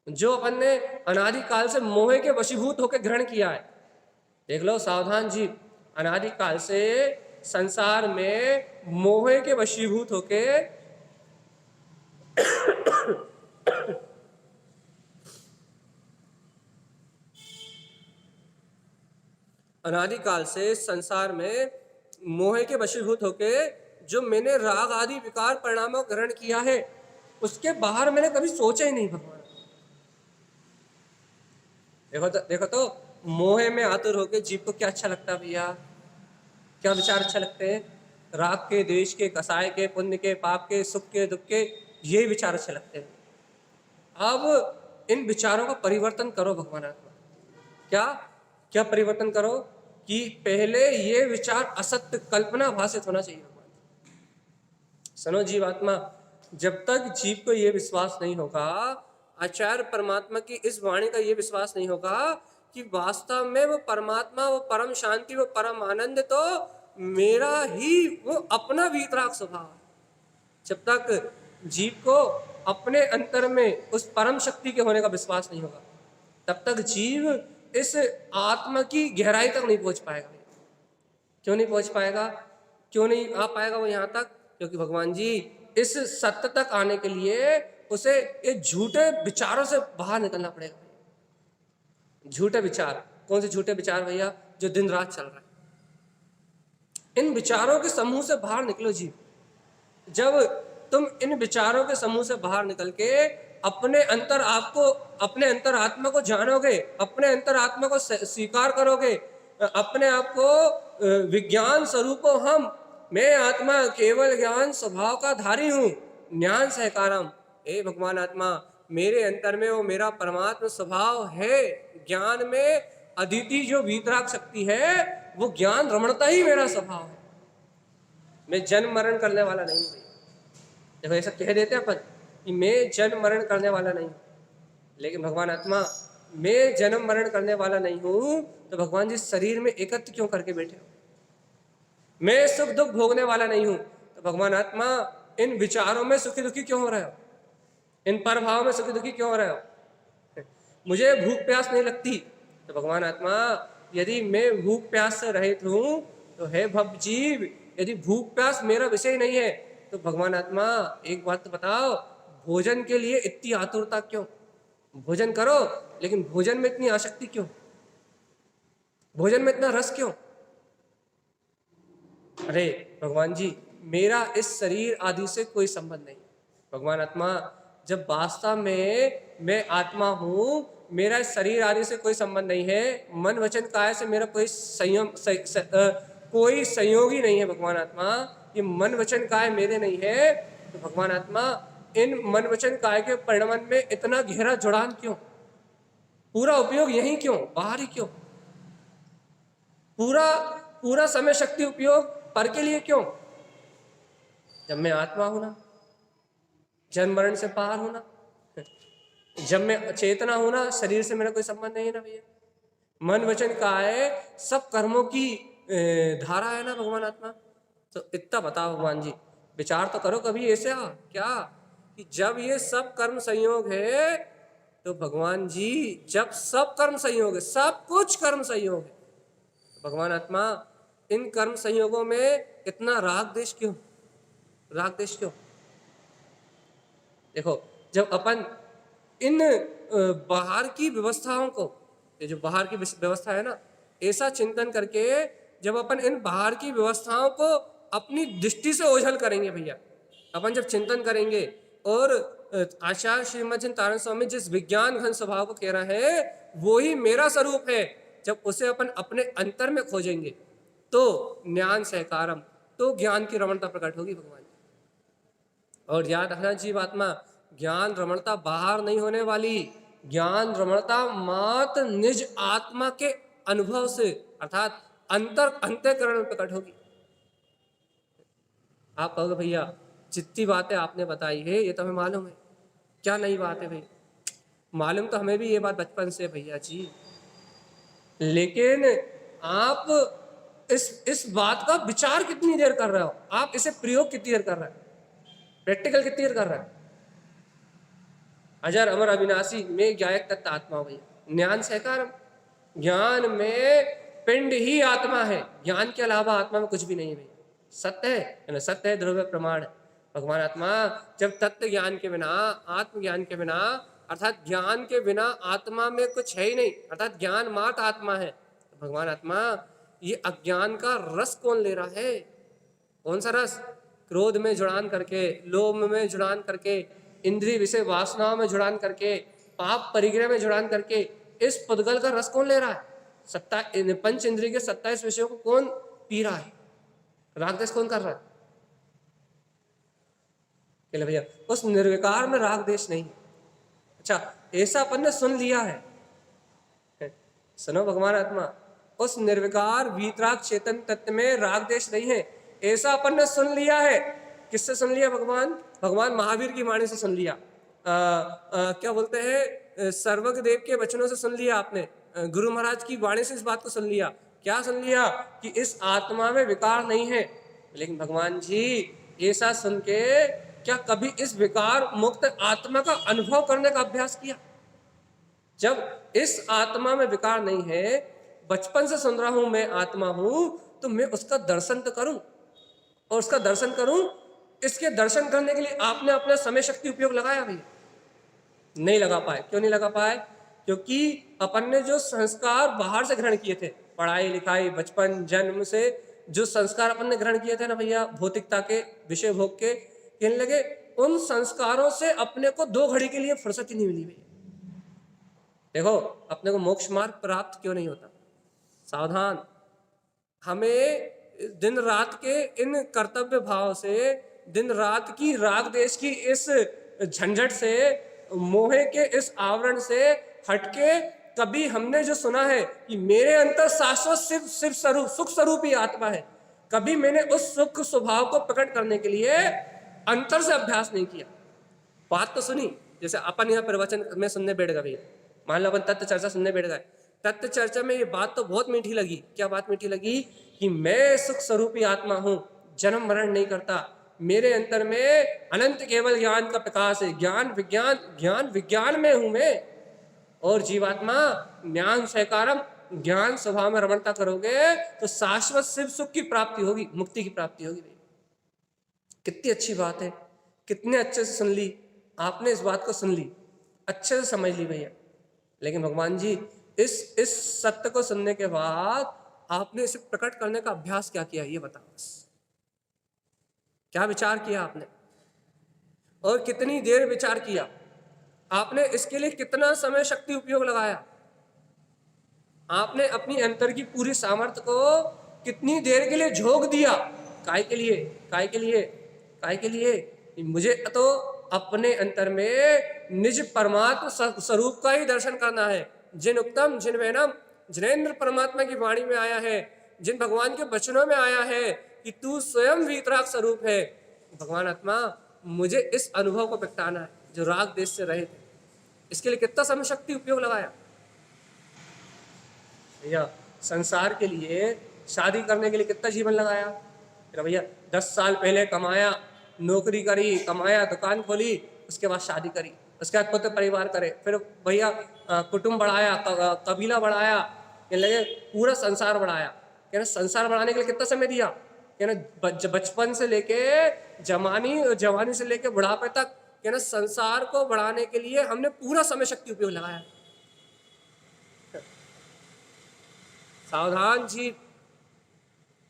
[SPEAKER 1] जो अपन ने अनादिकाल से मोह के वशीभूत होकर ग्रहण किया है। देख लो सावधान जीव, अनादिकाल से संसार में मोह के वशीभूत होके अनादिकाल से संसार में मोह के वशीभूत होके जो मैंने राग आदि विकार परिणामों ग्रहण किया है, उसके बाहर मैंने कभी सोचा ही नहीं भगवान। देखो तो मोह में आतुर होके जीव को क्या अच्छा लगता है भैया? क्या विचार अच्छा लगते हैं? राग के, द्वेष के, कसाय के, पुण्य के, पाप के, सुख के, दुख के, ये विचार अच्छे लगते हैं। अब इन विचारों का परिवर्तन करो भगवान आत्मा। क्या परिवर्तन करो? कि पहले ये विचार असत्य कल्पना भाषित होना चाहिए भगवान। सुनो जीवात्मा, जब तक जीव को ये विश्वास नहीं होगा, आचार्य परमात्मा की इस वाणी का ये विश्वास नहीं होगा कि वास्तव में वो परमात्मा, वो परम शांति, वो परम आनंद तो मेरा ही वो अपना वीतराग स्वभाव, जब तक जीव को अपने अंतर में उस परम शक्ति के होने का विश्वास नहीं होगा, तब तक जीव इस आत्मा की गहराई तक नहीं पहुंच पाएगा। क्यों नहीं पहुंच पाएगा? क्यों नहीं आ पाएगा वो यहाँ तक? क्योंकि भगवान जी इस सत्य तक आने के लिए उसे ये झूठे विचारों से बाहर निकलना पड़ेगा। झूठे विचार, कौन से झूठे विचार भैया? जो दिन रात चल रहा है। इन विचारों के समूह से बाहर निकलो जीव। जब तुम इन विचारों के समूह से बाहर निकल के अपने अंतर आत्मा को जानोगे, अपने अंतर आत्मा को स्वीकार करोगे अपने आप को विज्ञान स्वरूप हम, मैं आत्मा केवल ज्ञान स्वभाव का धारी हूँ, ज्ञान सहकारम। हे भगवान आत्मा, मेरे अंतर में वो मेरा परमात्मा स्वभाव है, ज्ञान में अदिति जो वीतराग शक्ति है, वो ज्ञान रमणता ही मेरा स्वभाव है। मैं जन्म मरण करने वाला नहीं हूँ। देखो ऐसा कह देते हैं अपन कि मैं जन्म मरण करने वाला नहीं हूँ, लेकिन भगवान आत्मा मैं जन्म मरण करने वाला नहीं हूँ, तो भगवान जी शरीर में एकत्र क्यों करके बैठे हो? मैं सुख दुख भोगने वाला नहीं हूँ, तो भगवान आत्मा इन विचारों में सुखी दुखी क्यों हो रहे हो? इन प्रभाव में सुखी दुखी क्यों हो रहे हो? मुझे भूख प्यास नहीं लगती, तो भगवान आत्मा यदि मैं भूख प्यास से रहित हूँ, तो हे भव जीव, यदि भूख प्यास मेरा विषय नहीं है, तो भगवान आत्मा एक बात तो बताओ, भोजन के लिए इतनी आतुरता क्यों? भोजन करो, लेकिन भोजन में इतनी आसक्ति क्यों? भोजन में इतना रस क्यों? अरे भगवान जी, मेरा इस शरीर आदि से कोई संबंध नहीं। भगवान आत्मा, जब वास्तव में मैं आत्मा हूँ, मेरा इस शरीर आदि से कोई संबंध नहीं है, मन वचन काया से मेरा कोई कोई संयोग ही नहीं है। भगवान आत्मा, ये मन वचन काय मेरे नहीं है, तो भगवान आत्मा इन मन वचन काय के परिणाम में इतना गहरा जुड़ान क्यों? पूरा उपयोग यही क्यों, बाहर ही क्यों? पूरा समय शक्ति उपयोग पर के लिए क्यों? जब मैं आत्मा हूं ना, जन्म मरण से पार हूं ना, जब मैं चेतना हूं ना, शरीर से मेरा कोई संबंध नहीं है ना भैया। मन वचन काय सब कर्मों की धारा है ना भगवान आत्मा। तो इतना बताओ भगवान जी, विचार तो करो कभी ऐसे क्या कि जब ये सब कर्म संयोग है, तो भगवान जी जब सब कर्म संयोग है, सब कुछ कर्म संयोग है, तो भगवान आत्मा इन कर्म संयोगों में इतना राग देश क्यों? राग देश क्यों? देखो, जब अपन इन बाहर की व्यवस्थाओं को, ये जो बाहर की व्यवस्था है ना, ऐसा चिंतन करके जब अपन इन बाहर की व्यवस्थाओं को अपनी दृष्टि से ओझल करेंगे भैया, अपन जब चिंतन करेंगे और आचार्य श्रीमद तारण स्वामी जिस विज्ञान घन स्वभाव को कह रहा है वो ही मेरा स्वरूप है, जब उसे अपन अपने अंतर में खोजेंगे तो ज्ञान सहकारम, तो ज्ञान की रमणता प्रकट होगी भगवान। और याद रखना जीव आत्मा, ज्ञान रमणता बाहर नहीं होने वाली, ज्ञान रमणता मात्र निज आत्मा के अनुभव से अर्थात अंतःकरण में प्रकट होगी। आप कहोगे भैया जितनी बातें आपने बताई है ये तो हमें मालूम है, क्या नई बात है भैया? मालूम तो हमें भी ये बात बचपन से भैया जी, लेकिन आप इस बात का विचार कितनी देर कर रहे हो? आप इसे प्रयोग कितनी देर कर रहे हो? प्रैक्टिकल कितनी देर कर रहे हो? अजर अमर अविनाशी में ज्ञायक तत्व आत्मा भैया, ज्ञान सहकारम। ज्ञान में पिंड ही आत्मा है, ज्ञान के अलावा आत्मा में कुछ भी नहीं है भैया। सत्य है, सत्य है द्रव्य प्रमाण है। भगवान आत्मा जब तत्व ज्ञान के बिना, आत्मज्ञान के बिना, अर्थात ज्ञान के बिना आत्मा में कुछ है ही नहीं, अर्थात ज्ञान मात्र आत्मा है, तो भगवान आत्मा ये अज्ञान का रस कौन ले रहा है? कौन सा रस? क्रोध में जुड़ान करके, लोभ में जुड़ान करके, इंद्रिय विषय वासनाओं में जुड़ान करके, पाप परिग्रह में जुड़ान करके, इस पुद्गल का रस कौन ले रहा है? पंच इंद्रिय के 27 विषयों को कौन पी रहा है? राग देश कौन कर रहा है? भैया उस निर्विकार में राग देश नहीं। अच्छा, ऐसा अपन ने सुन लिया है, सुनो भगवान आत्मा, उस निर्विकार वीतराग चेतन तत्व में राग देश नहीं है, ऐसा अपन ने सुन लिया है। किससे सुन लिया? भगवान महावीर की वाणी से सुन लिया। क्या बोलते हैं, सर्वज्ञ देव के वचनों से सुन लिया आपने, गुरु महाराज की वाणी से इस बात को सुन लिया। क्या सुन लिया? कि इस आत्मा में विकार नहीं है। लेकिन भगवान जी ऐसा सुन के क्या कभी इस विकार मुक्त आत्मा का अनुभव करने का अभ्यास किया? जब इस आत्मा में विकार नहीं है, बचपन से सुन रहा हूं मैं आत्मा हूं, तो मैं उसका दर्शन तो करूं, और उसका दर्शन करूं, इसके दर्शन करने के लिए आपने अपना समय शक्ति उपयोग लगाया भी नहीं लगा पाए। क्यों नहीं लगा पाए? क्योंकि अपन ने जो संस्कार बाहर से ग्रहण किए थे, पढ़ाई लिखाई, बचपन जन्म से जो संस्कार अपन ने ग्रहण किए थे ना भैया, भौतिकता के विषय भोग के, कहने लगे उन संस्कारों से अपने को 2 घड़ी के लिए फुर्सत ही नहीं मिली भैया। देखो अपने को मोक्ष मार्ग प्राप्त क्यों नहीं होता? सावधान। हमें दिन रात के इन कर्तव्य भाव से, दिन रात की राग देश की इस झंझट से, मोह के इस आवरण से हटके कभी हमने जो सुना है कि मेरे अंतर शाश्वत शिव शिव स्वरूप सुख स्वरूप ही आत्मा है, कभी मैंने उस सुख स्वभाव को प्रकट करने के लिए अंतर से अभ्यास नहीं किया। बात तो सुनी, जैसे अपन यहाँ प्रवचन में सुनने बैठ गए भैया, मान लो अपन तत्व चर्चा सुनने बैठ गए, तत्व चर्चा में ये बात तो बहुत मीठी लगी। क्या बात मीठी लगी? कि मैं सुख स्वरूपी आत्मा हूं, जन्म मरण नहीं करता, मेरे अंतर में अनंत केवल ज्ञान का प्रकाश है, ज्ञान विज्ञान में हूं मैं, और जीवात्मा ज्ञान सहकारम, ज्ञान स्वभाव में रमणता करोगे तो शाश्वत शिव सुख की प्राप्ति होगी, मुक्ति की प्राप्ति होगी। कितनी अच्छी बात है, कितने अच्छे से सुन ली आपने, इस बात को सुन ली, अच्छे से समझ ली भैया। लेकिन भगवान जी इस सत्य को सुनने के बाद आपने इसे प्रकट करने का अभ्यास क्या किया, ये बताओ बस। क्या विचार किया आपने और कितनी देर विचार किया आपने? इसके लिए कितना समय शक्ति उपयोग लगाया आपने? अपनी अंतर की पूरी सामर्थ्य को कितनी देर के लिए झोंक दिया? काय के लिए? काय के लिए? काय के लिए? मुझे तो अपने अंतर में निज परमात्मा स्वरूप का ही दर्शन करना है। जिन उत्तम, जिन वैनम, जिनेन्द्र परमात्मा की वाणी में आया है, जिन भगवान के वचनों में आया है कि तू स्वयं वीतराग स्वरूप है। भगवान आत्मा, मुझे इस अनुभव को प्रगटाना है जो राग देश से रहे थे। इसके लिए कितना समय शक्ति उपयोग लगाया भैया? संसार के लिए, शादी करने के लिए कितना जीवन लगाया भैया? 10 साल पहले कमाया, नौकरी करी, कमाया, दुकान खोली, उसके बाद शादी करी, उसके बाद पुत्र परिवार करे, फिर भैया कुटुंब बढ़ाया, कबीला बढ़ाया, ये लगे पूरा संसार बढ़ाया। क्या ना, संसार बढ़ाने के लिए कितना समय दिया? क्या ना, बचपन से लेके जवानी से लेके बुढ़ापे तक, क्या ना, संसार को बढ़ाने के लिए हमने पूरा समय शक्ति उपयोग लगाया। सावधान जी,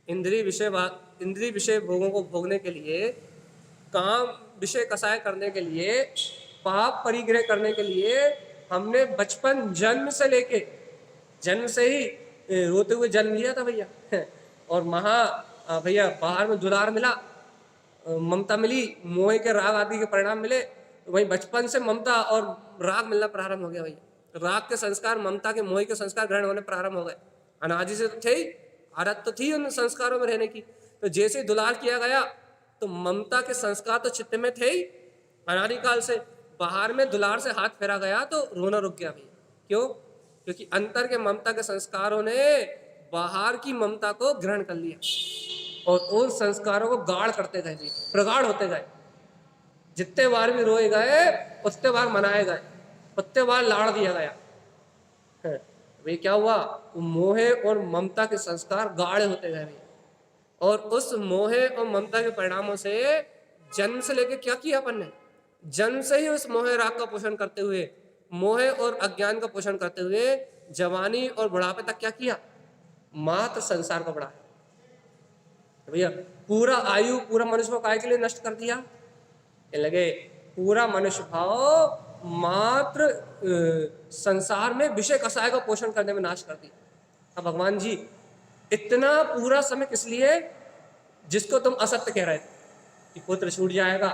[SPEAKER 1] इंद्रिय विषय भोगों को भोगने के लिए, काम विषय कसाय करने के लिए, पाप परिग्रह करने के लिए हमने बचपन जन्म से ही रोते हुए जन्म लिया था भैया। और भैया बाहर में दुलार मिला, ममता मिली, मोह के राग आदि के परिणाम मिले, तो वही बचपन से ममता और राग मिलना प्रारंभ हो गया भैया। राग के संस्कार, ममता के, मोह के संस्कार ग्रहण होने प्रारंभ हो गए। अनादि से तो थे ही, आदत तो थी उन संस्कारों में रहने की। तो जैसे दुलार किया गया तो ममता के संस्कार तो चित्त में थे ही अनादिकाल से। बाहर में दुलार से हाथ फेरा गया तो रोना रुक गया भैया। क्यों? क्योंकि अंतर के ममता के संस्कारों ने बाहर की ममता को ग्रहण कर लिया और उन संस्कारों को गाढ़ करते गए, प्रगाढ़ होते गए। जितने बार भी रोए गए, उतने बार मनाए गए, उतने बार लाड़ दिया गया। वे क्या हुआ? मोह और ममता के संस्कार गाढ़े होते गए भैया। और उस मोह और ममता के परिणामों से जन्म से लेके क्या किया अपन ने? जन्म से ही उस मोह राग का पोषण करते हुए, मोह और अज्ञान का पोषण करते हुए जवानी और बुढ़ापे तक क्या किया? मात्र संसार को बढ़ाया भैया। पूरा आयु, पूरा मनुष्य को काय के लिए नष्ट कर दिया? ये लगे पूरा मनुष्य भाव मात्र संसार में विषय कसाय का पोषण करने में नाश कर दिया। अब भगवान जी इतना पूरा समय किस लिए? जिसको तुम असत्य कह रहे थे कि पुत्र छूट जाएगा,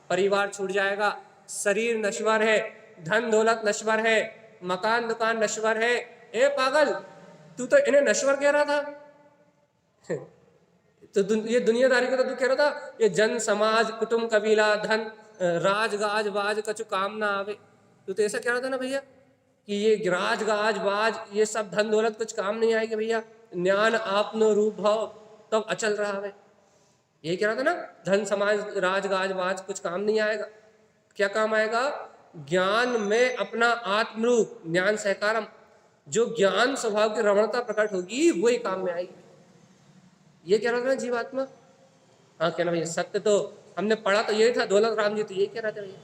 [SPEAKER 1] परिवार छूट जाएगा, शरीर नश्वर है, धन दौलत नश्वर है, मकान दुकान नश्वर है। ए पागल, तू तो इन्हें नश्वर कह रहा था। तो ये दुनियादारी को तो तू कह रहा था, ये जन समाज, कुटुंब, कबीला, धन, राज गाज बाज कछु काम ना आवे। तू तो ऐसा कह रहा था ना भैया कि ये राज गाज बाज, ये सब धन दौलत कुछ काम नहीं आएगी भैया। ज्ञान आपनो रूप भाव तब अचल रहा है। यही कह रहा था ना, धन समाज राज गाज बाज कुछ काम नहीं आएगा। क्या काम आएगा? ज्ञान में अपना आत्मरूप, ज्ञान सहकारम, जो ज्ञान स्वभाव की रमणता प्रकट होगी वही काम में आएगी। ये कह रहा था ना जीवात्मा। हाँ कहना भैया, सत्य तो हमने पढ़ा तो यही था, दौलत राम जी तो यही कह रहे थे भैया।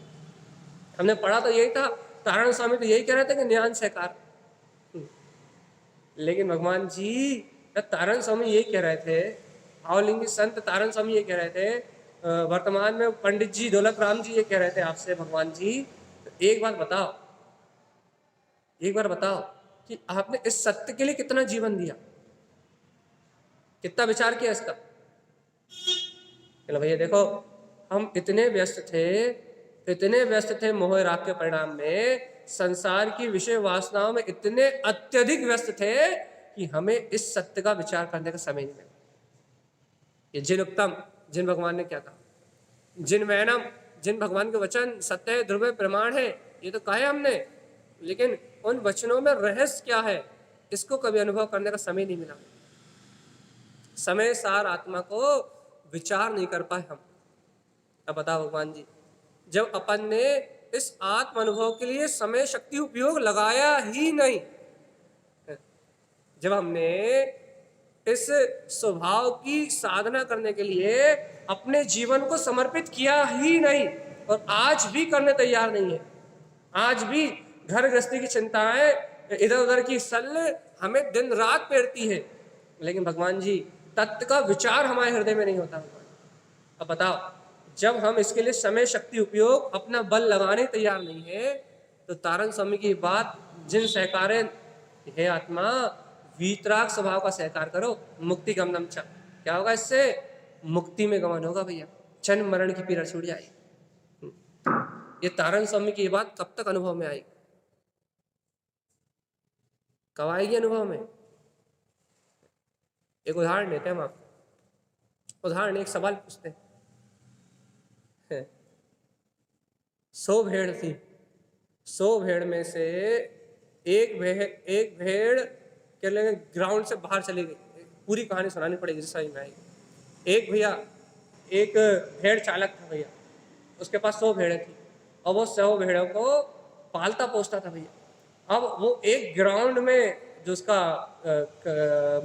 [SPEAKER 1] हमने पढ़ा तो यही था, तारण स्वामी तो यही कह रहे थे कि ज्ञान सहकार। लेकिन भगवान जी, तारण स्वामी यही कह रहे थे, भावलिंगी संत तारण स्वामी ये कह रहे थे, वर्तमान में पंडित जी दौलत राम जी ये कह रहे थे आपसे, भगवान जी एक बार बताओ कि आपने इस सत्य के लिए कितना जीवन दिया? कितना विचार किया इसका? चलो भैया देखो, हम इतने व्यस्त थे मोह राग के परिणाम में, संसार की विषय वासनाओं में इतने अत्यधिक व्यस्त थे कि हमें इस सत्य का विचार करने का समय नहीं मिला। ये जिन उत्तम, जिन भगवान ने क्या कहा, जिन वैनम, जिन भगवान के वचन सत्य है, ध्रुव प्रमाण है, ये तो कहा है हमने, लेकिन उन वचनों में रहस्य क्या है इसको कभी अनुभव करने का समय नहीं मिला। समय सार आत्मा को विचार नहीं कर पाए हम। अब बताओ भगवान जी, जब अपन ने इस आत्म अनुभव के लिए समय शक्ति उपयोग लगाया ही नहीं, जब हमने इस स्वभाव की साधना करने के लिए अपने जीवन को समर्पित किया ही नहीं, और आज भी करने तैयार नहीं है, आज भी घर गृहस्थी की चिंताएं, इधर उधर की सल हमें दिन रात पेरती है, लेकिन भगवान जी तत्व का विचार हमारे हृदय में नहीं होता। अब बताओ, जब हम इसके लिए समय शक्ति उपयोग अपना बल लगाने तैयार नहीं है, तो तारण स्वामी की बात जिन सहकारे, हे आत्मा वीतराग स्वभाव का सहकार करो, मुक्ति गमनम च, क्या होगा इससे? मुक्ति में गमन होगा भैया, जन्म मरण की पीड़ा छूट जाएगी। ये तारण स्वामी की बात कब तक अनुभव में आएगी? कब आएगी अनुभव में? एक उदाहरण देते हैं हम आपको। उदाहरण, एक सवाल पूछते हैं। 100 भेड़ थी, 100 भेड़ में से एक भेड़ क्या लेंगे ग्राउंड से बाहर चली गई। पूरी कहानी सुनानी पड़ेगी जिस समझ में आएगी। एक भैया, एक भेड़ चालक था भैया, उसके पास 100 भेड़ें थी और वो 100 भेड़ों को पालता पोसता था भैया। अब वो एक ग्राउंड में जो उसका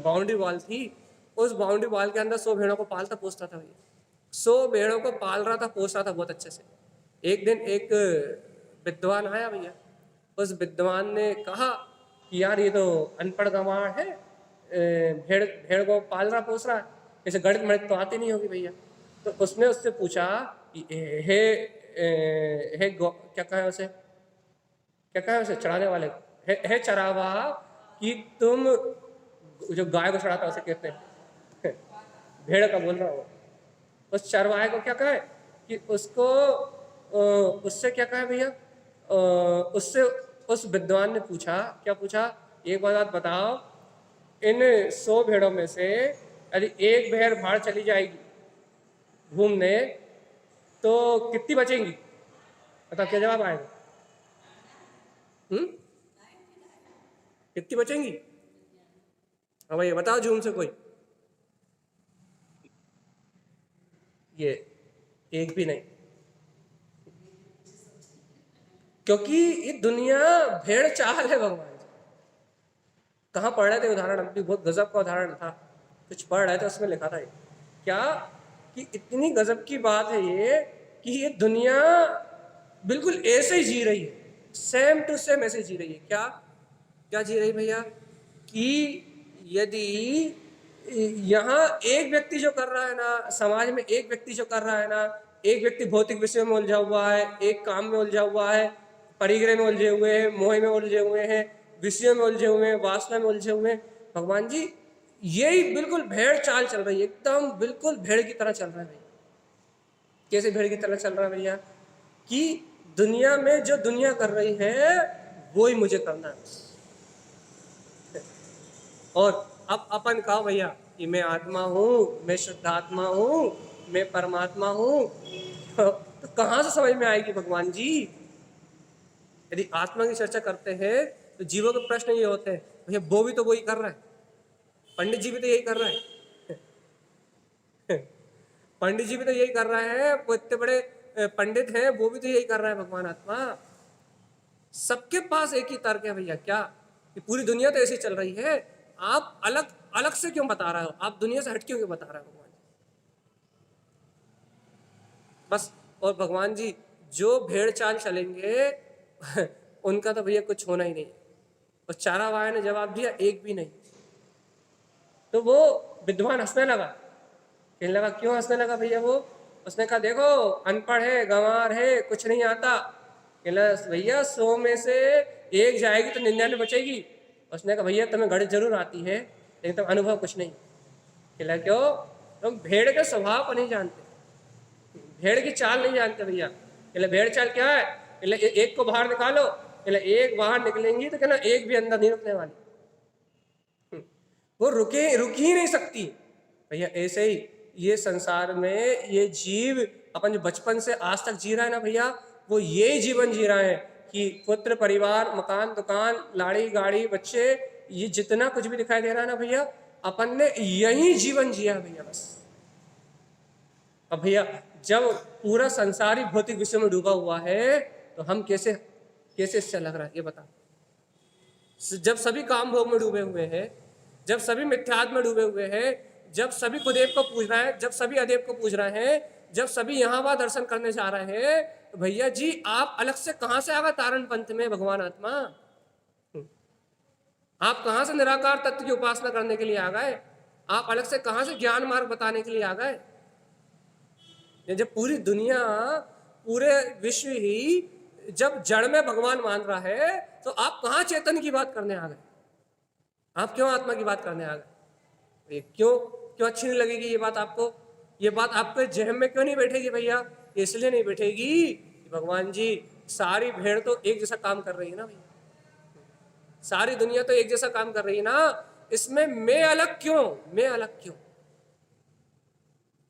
[SPEAKER 1] बाउंड्री वॉल थी, उस बाउंड्री वॉल के अंदर 100 भेड़ों को पालता पोसता था भैया। 100 भेड़ों को पाल रहा था, पोस रहा था बहुत अच्छे से। एक दिन एक विद्वान आया भैया, उस विद्वान ने कहा कि यार ये तो अनपढ़ गंवार है, भेड़ को पाल रहा पोस रहा है, इसे गणित मणित तो आती नहीं होगी भैया। तो उसने उससे पूछा कि क्या कहा उसे, क्या कहा उसे चढ़ाने वाले को, हे चरावा, कि तुम जो गाय को चढ़ाता उसे कहते हैं, भेड़ का बोल रहा हो, उस चरवाहे को क्या कहा कि उसको उससे क्या कहा भैया, उससे उस विद्वान ने पूछा, क्या पूछा, एक बात बताओ, इन 100 भेड़ों में से यदि एक भेड़ बाहर चली जाएगी घूमने तो कितनी बचेंगी? बताओ क्या जवाब आएगा? कितनी बचेंगी? हाँ भैया बताओ झूम से कोई। ये एक भी नहीं, क्योंकि ये दुनिया भेड़ चाल है भगवान जी। कहाँ पढ़ रहे थे उदाहरण, अभी बहुत गजब का उदाहरण था, कुछ पढ़ रहे थे उसमें लिखा था क्या कि इतनी गजब की बात है ये कि ये दुनिया बिल्कुल ऐसे ही जी रही है, सेम टू सेम ऐसे जी रही है। क्या क्या जी रही भैया? कि यदि यहाँ एक व्यक्ति जो कर रहा है ना, समाज में एक व्यक्ति जो कर रहा है ना, एक व्यक्ति भौतिक विषय में उलझा हुआ है, एक काम में उलझा हुआ है, परिग्रह में उलझे हुए हैं, मोह में उलझे हुए हैं, विषयों में उलझे हुए हैं, वासना में उलझे हुए हैं, भगवान जी यही बिल्कुल भेड़ चाल चल रही है, एकदम बिल्कुल भेड़ की तरह चल रहा है भैया। कैसे भेड़ की तरह चल रहा है भैया? कि दुनिया में जो दुनिया कर रही है वो ही मुझे करना है। और अब अपन कहो भैया कि मैं आत्मा हूँ, मैं शुद्ध आत्मा हूँ, मैं परमात्मा हूँ, तो कहाँ से समझ में आएगी भगवान जी? यदि आत्मा की चर्चा करते हैं तो जीवों के प्रश्न ये होते हैं, भैया वो भी तो वही कर रहा है, पंडित जी भी तो यही कर रहा है पंडित जी भी तो यही कर रहा है, वो इतने बड़े पंडित हैं, वो भी तो यही कर रहा है। भगवान आत्मा सबके पास एक ही तर्क है भैया, क्या कि पूरी दुनिया तो ऐसी चल रही है, आप अलग अलग से क्यों बता रहे हो, आप दुनिया से हट क्यों बता रहे हो भगवान जी? बस। और भगवान जी जो भेड़ चाल चलेंगे उनका तो भैया कुछ होना ही नहीं। और चारावाह ने जवाब दिया एक भी नहीं। तो वो विद्वान हंसने लगा, कहने लगा क्यों हंसने लगा भैया वो? उसने कहा देखो अनपढ़ है, गंवार है, कुछ नहीं आता। कहला भैया 100 में से एक जाएगी तो 99 बचेगी। उसने कहा भैया तुम्हें गणित जरूर आती है लेकिन तुम अनुभव कुछ नहीं। कहला क्यों? तुम भेड़ के स्वभाव को नहीं जानते, भेड़ की चाल नहीं जानते भैया। कहला भेड़ चाल क्या है? कहला एक को बाहर निकालो, कहला एक बाहर निकलेंगी तो कहना एक भी अंदर नहीं रुकने वाली, वो रुक ही नहीं सकती भैया। ऐसे ही ये संसार में ये जीव अपन जो बचपन से आज तक जी रहा है ना भैया, वो यही जीवन जी रहा है कि पुत्र परिवार मकान दुकान लाड़ी गाड़ी बच्चे, ये जितना कुछ भी दिखाई दे रहा है ना भैया, अपन ने यही जीवन जिया भैया बस। अब भैया जब पूरा संसार ही भौतिक विषय में डूबा हुआ है तो हम कैसे कैसे इससे लग रहा है ये बता। जब सभी काम भोग में डूबे हुए हैं, जब सभी मिथ्यात्व में डूबे हुए हैं, जब सभी कुदेव को पूज रहे हैं, जब सभी अदेव को पूज रहे हैं, जब सभी यहाँ वहां दर्शन करने जा रहे हैं, तो भैया जी आप अलग से कहां से आ गए तारण पंथ में भगवान आत्मा? आप कहां से निराकार तत्व की उपासना करने के लिए आ गए? आप अलग से कहां से ज्ञान मार्ग बताने के लिए आ गए? जब पूरी दुनिया पूरे विश्व ही जब जड़ में भगवान मान रहा है तो आप कहां चेतन की बात करने आ गए? आप क्यों आत्मा की बात करने आ गए? क्यों क्यों अच्छी नहीं लगेगी ये बात आपको? ये बात आपके जहन में क्यों नहीं बैठेगी भैया? इसलिए नहीं बैठेगी कि भगवान जी सारी भेड़ तो एक जैसा काम कर रही है ना भैया, सारी दुनिया तो एक जैसा काम कर रही है ना, इसमें मैं अलग क्यों? मैं अलग क्यों?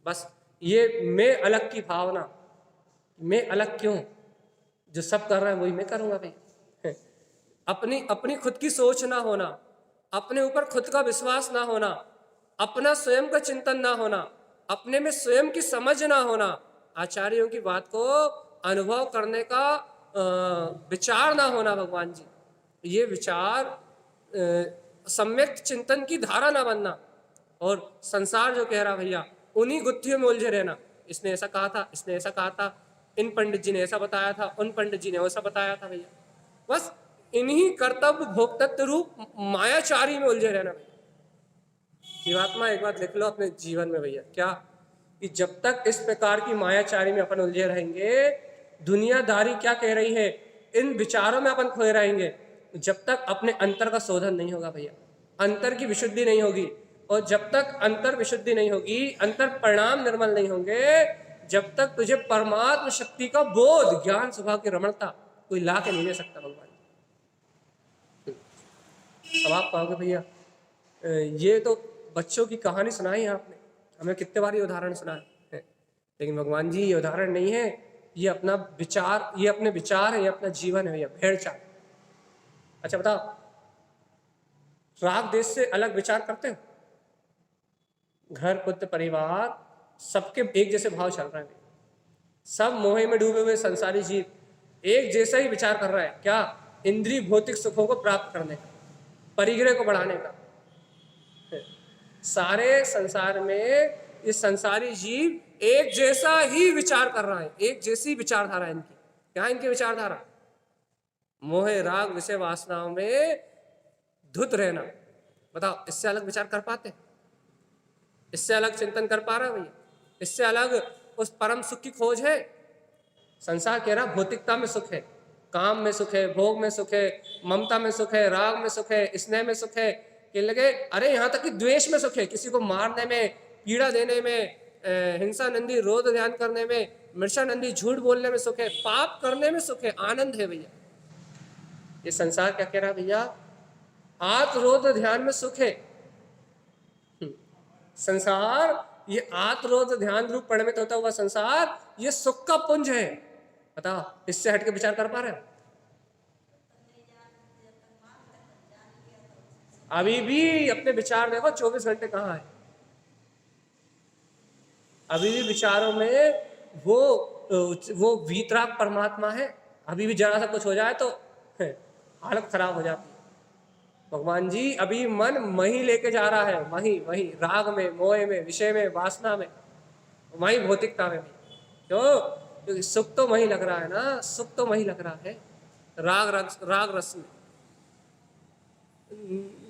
[SPEAKER 1] बस ये मैं अलग की भावना, मैं अलग क्यों? जो सब कर रहे हैं वही मैं करूंगा भाई। अपनी अपनी खुद की सोच ना होना, अपने ऊपर खुद का विश्वास ना होना, अपना स्वयं का चिंतन ना होना, अपने में स्वयं की समझ ना होना, आचार्यों की बात को अनुभव करने का विचार ना होना भगवान जी, ये विचार सम्यक चिंतन की धारा ना बनना, और संसार जो कह रहा भैया उन्हीं गुत्थियों में उलझे रहना। इसने ऐसा कहा था, इसने ऐसा कहा था, इन पंडित जी ने ऐसा बताया था, उन पंडित जी ने वैसा बताया था भैया, बस इन्हीं कर्तव्य भोक्तत्व रूप मायाचारी में उलझे रहना भैया। जीवात्मा एक बात लिख लो अपने जीवन में भैया, क्या कि जब तक इस प्रकार की मायाचारी में अपन उलझे रहेंगे, दुनियादारी क्या कह रही है इन विचारों में अपन खोए रहेंगे, जब तक अपने अंतर का शोधन नहीं होगा भैया, अंतर की विशुद्धि नहीं होगी, और जब तक अंतर विशुद्धि नहीं होगी, अंतर परिणाम निर्मल नहीं होंगे, जब तक तुझे परमात्म शक्ति का बोध ज्ञान स्वभाव की रमणता कोई ला के नहीं ले सकता भगवान। अब आप कहोगे भैया ये तो बच्चों की कहानी सुनाई है आपने, हमें कितने बार ये उदाहरण सुना है, लेकिन भगवान जी ये उदाहरण नहीं है, ये अपना विचार, ये अपने विचार है, ये अपना जीवन है भैया, भेड़ चाल। अच्छा बताओ, राग देश से अलग विचार करते हो? घर पुत्र परिवार सबके एक जैसे भाव चल रहे हैं, सब मोहे में डूबे हुए संसारी जीव एक जैसा ही विचार कर रहा है, क्या? इंद्रिय भौतिक सुखों को प्राप्त करने का, परिग्रह को बढ़ाने का। सारे संसार में इस संसारी जीव एक जैसा ही विचार कर रहा है, एक जैसी विचारधारा है इनकी। क्या इनकी विचारधारा? मोह राग विषय वासनाओं में धुत रहना। बताओ इससे अलग विचार कर पाते? इससे अलग चिंतन कर पा रहा है भैया? इससे अलग उस परम सुख की खोज है? संसार कह रहा भौतिकता में सुख है, काम में सुख है, भोग में सुख है, ममता में सुख है, राग में सुख है, स्नेह में सुख है, कि लगे अरे यहाँ तक कि द्वेष में सुख है, किसी को मारने में, पीड़ा देने में, हिंसा नंदी रोध ध्यान करने में, मृषा नंदी झूठ बोलने में सुख है, पाप करने में सुख है, आनंद है भैया। ये संसार क्या कह रहा है भैया? आत्मरोध ध्यान में सुख है। संसार ये आत्मरोध ध्यान रूप परिणमित होता हुआ संसार ये सुख का पुंज है। बताओ इससे हट के विचार कर पा रहे हो? अभी भी अपने विचार देखो 24 घंटे कहाँ है, अभी भी विचारों में वो वीतराग परमात्मा है। अभी भी जरा सा कुछ हो जाए तो हालत खराब हो जाती है। भगवान जी अभी मन वहीं लेके जा रहा है, वहीं वहीं राग में, मोह में, विषय में, वासना में, वहीं भौतिकता में। क्यों? क्योंकि सुख तो वहीं लग रहा है ना, सुख तो वहीं लग रहा है राग रस में।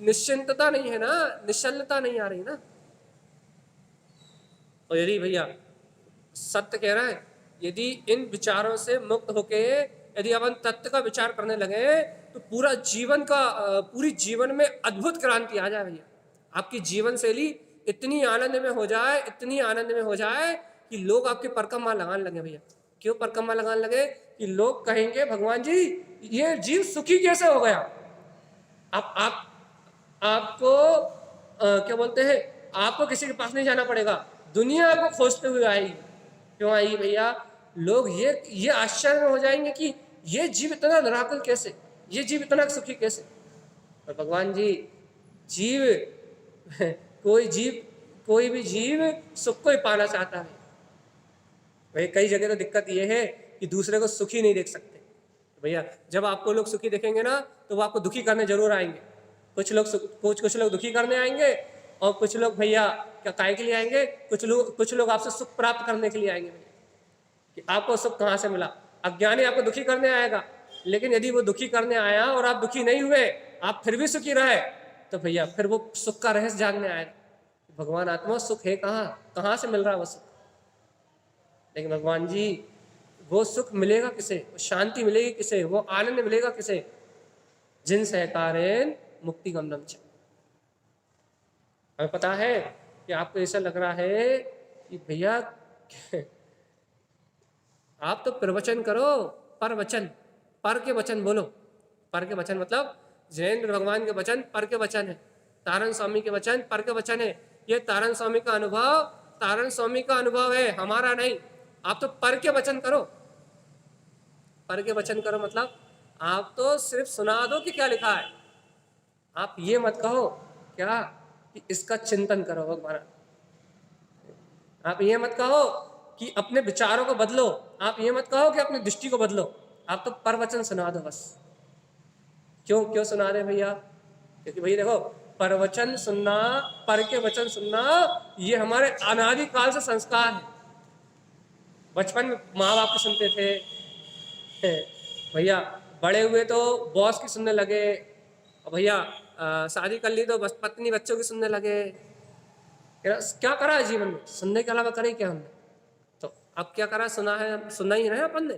[SPEAKER 1] निश्चिंतता नहीं है ना, निश्चलता नहीं आ रही ना। और यदि भैया सत्य कह रहा है, यदि इन विचारों से मुक्त होके यदि अपन तत्व का विचार करने लगे तो पूरा जीवन का पूरी जीवन में अद्भुत क्रांति आ जाए भैया। आपकी जीवन शैली इतनी आनंद में हो जाए, इतनी आनंद में हो जाए कि लोग आपकी परिक्रमा लगाने लगे। भैया क्यों परिक्रमा लगाने लगे? कि लोग कहेंगे भगवान जी ये जीव सुखी कैसे हो गया। आप आपको क्या बोलते हैं, आपको किसी के पास नहीं जाना पड़ेगा, दुनिया आपको खोजते हुए आएगी। क्यों आएगी भैया? लोग ये आश्चर्य में हो जाएंगे कि ये जीव इतना निराकुल कैसे, ये जीव इतना सुखी कैसे। और भगवान जी जीव कोई भी जीव सुख को ही पाना चाहता है। भाई कई जगह तो दिक्कत ये है कि दूसरे को सुखी नहीं देख सकते। भैया जब आपको लोग सुखी देखेंगे ना तो वो आपको दुखी करने जरूर आएंगे। कुछ लोग दुखी करने आएंगे और कुछ लोग भैया क्या काय के लिए आएंगे, कुछ लोग आपसे सुख प्राप्त करने के लिए आएंगे। भैया कि आपको सुख कहाँ से मिला। अज्ञानी आपको दुखी करने आएगा, लेकिन यदि वो दुखी करने आया और आप दुखी नहीं हुए, आप फिर भी सुखी रहे, तो भैया फिर वो सुख का रहस्य जानने आएगा। भगवान आत्मा सुख है कहाँ से मिल रहा है वो सुख। लेकिन भगवान जी वो सुख मिलेगा किसे, वो शांति मिलेगी किसे, वो आनंद मिलेगा किसे? जिन सहकारेन मुक्ति गमनम च। हमें पता है कि आपको ऐसा लग रहा है कि भैया आप तो प्रवचन करो, पर वचन, पर के वचन बोलो। पर के वचन मतलब जैन भगवान के वचन पर के वचन है, तारण स्वामी के वचन पर के वचन है। ये तारण स्वामी का अनुभव है, हमारा नहीं। आप तो पर के वचन करो। पर के वचन करो मतलब आप तो सिर्फ सुना दो कि क्या लिखा है। आप ये मत कहो क्या कि इसका चिंतन करो भगवान। आप ये मत कहो कि अपने विचारों को बदलो, आप ये मत कहो कि अपनी दृष्टि को बदलो। आप तो परवचन सुना दो बस। क्यों सुना रहे भैया? क्योंकि भैया देखो, परवचन सुनना, पर के वचन सुनना, ये हमारे अनादि काल से संस्कार है। बचपन में माँ बाप के सुनते थे भैया, बड़े हुए तो बॉस की सुनने लगे, और भैया शादी कर ली तो बस पत्नी बच्चों की सुनने लगे। क्या करा है जीवन में? सुनने के अलावा करें क्या हमने? तो अब क्या करा? सुना ही रहे अपन ने।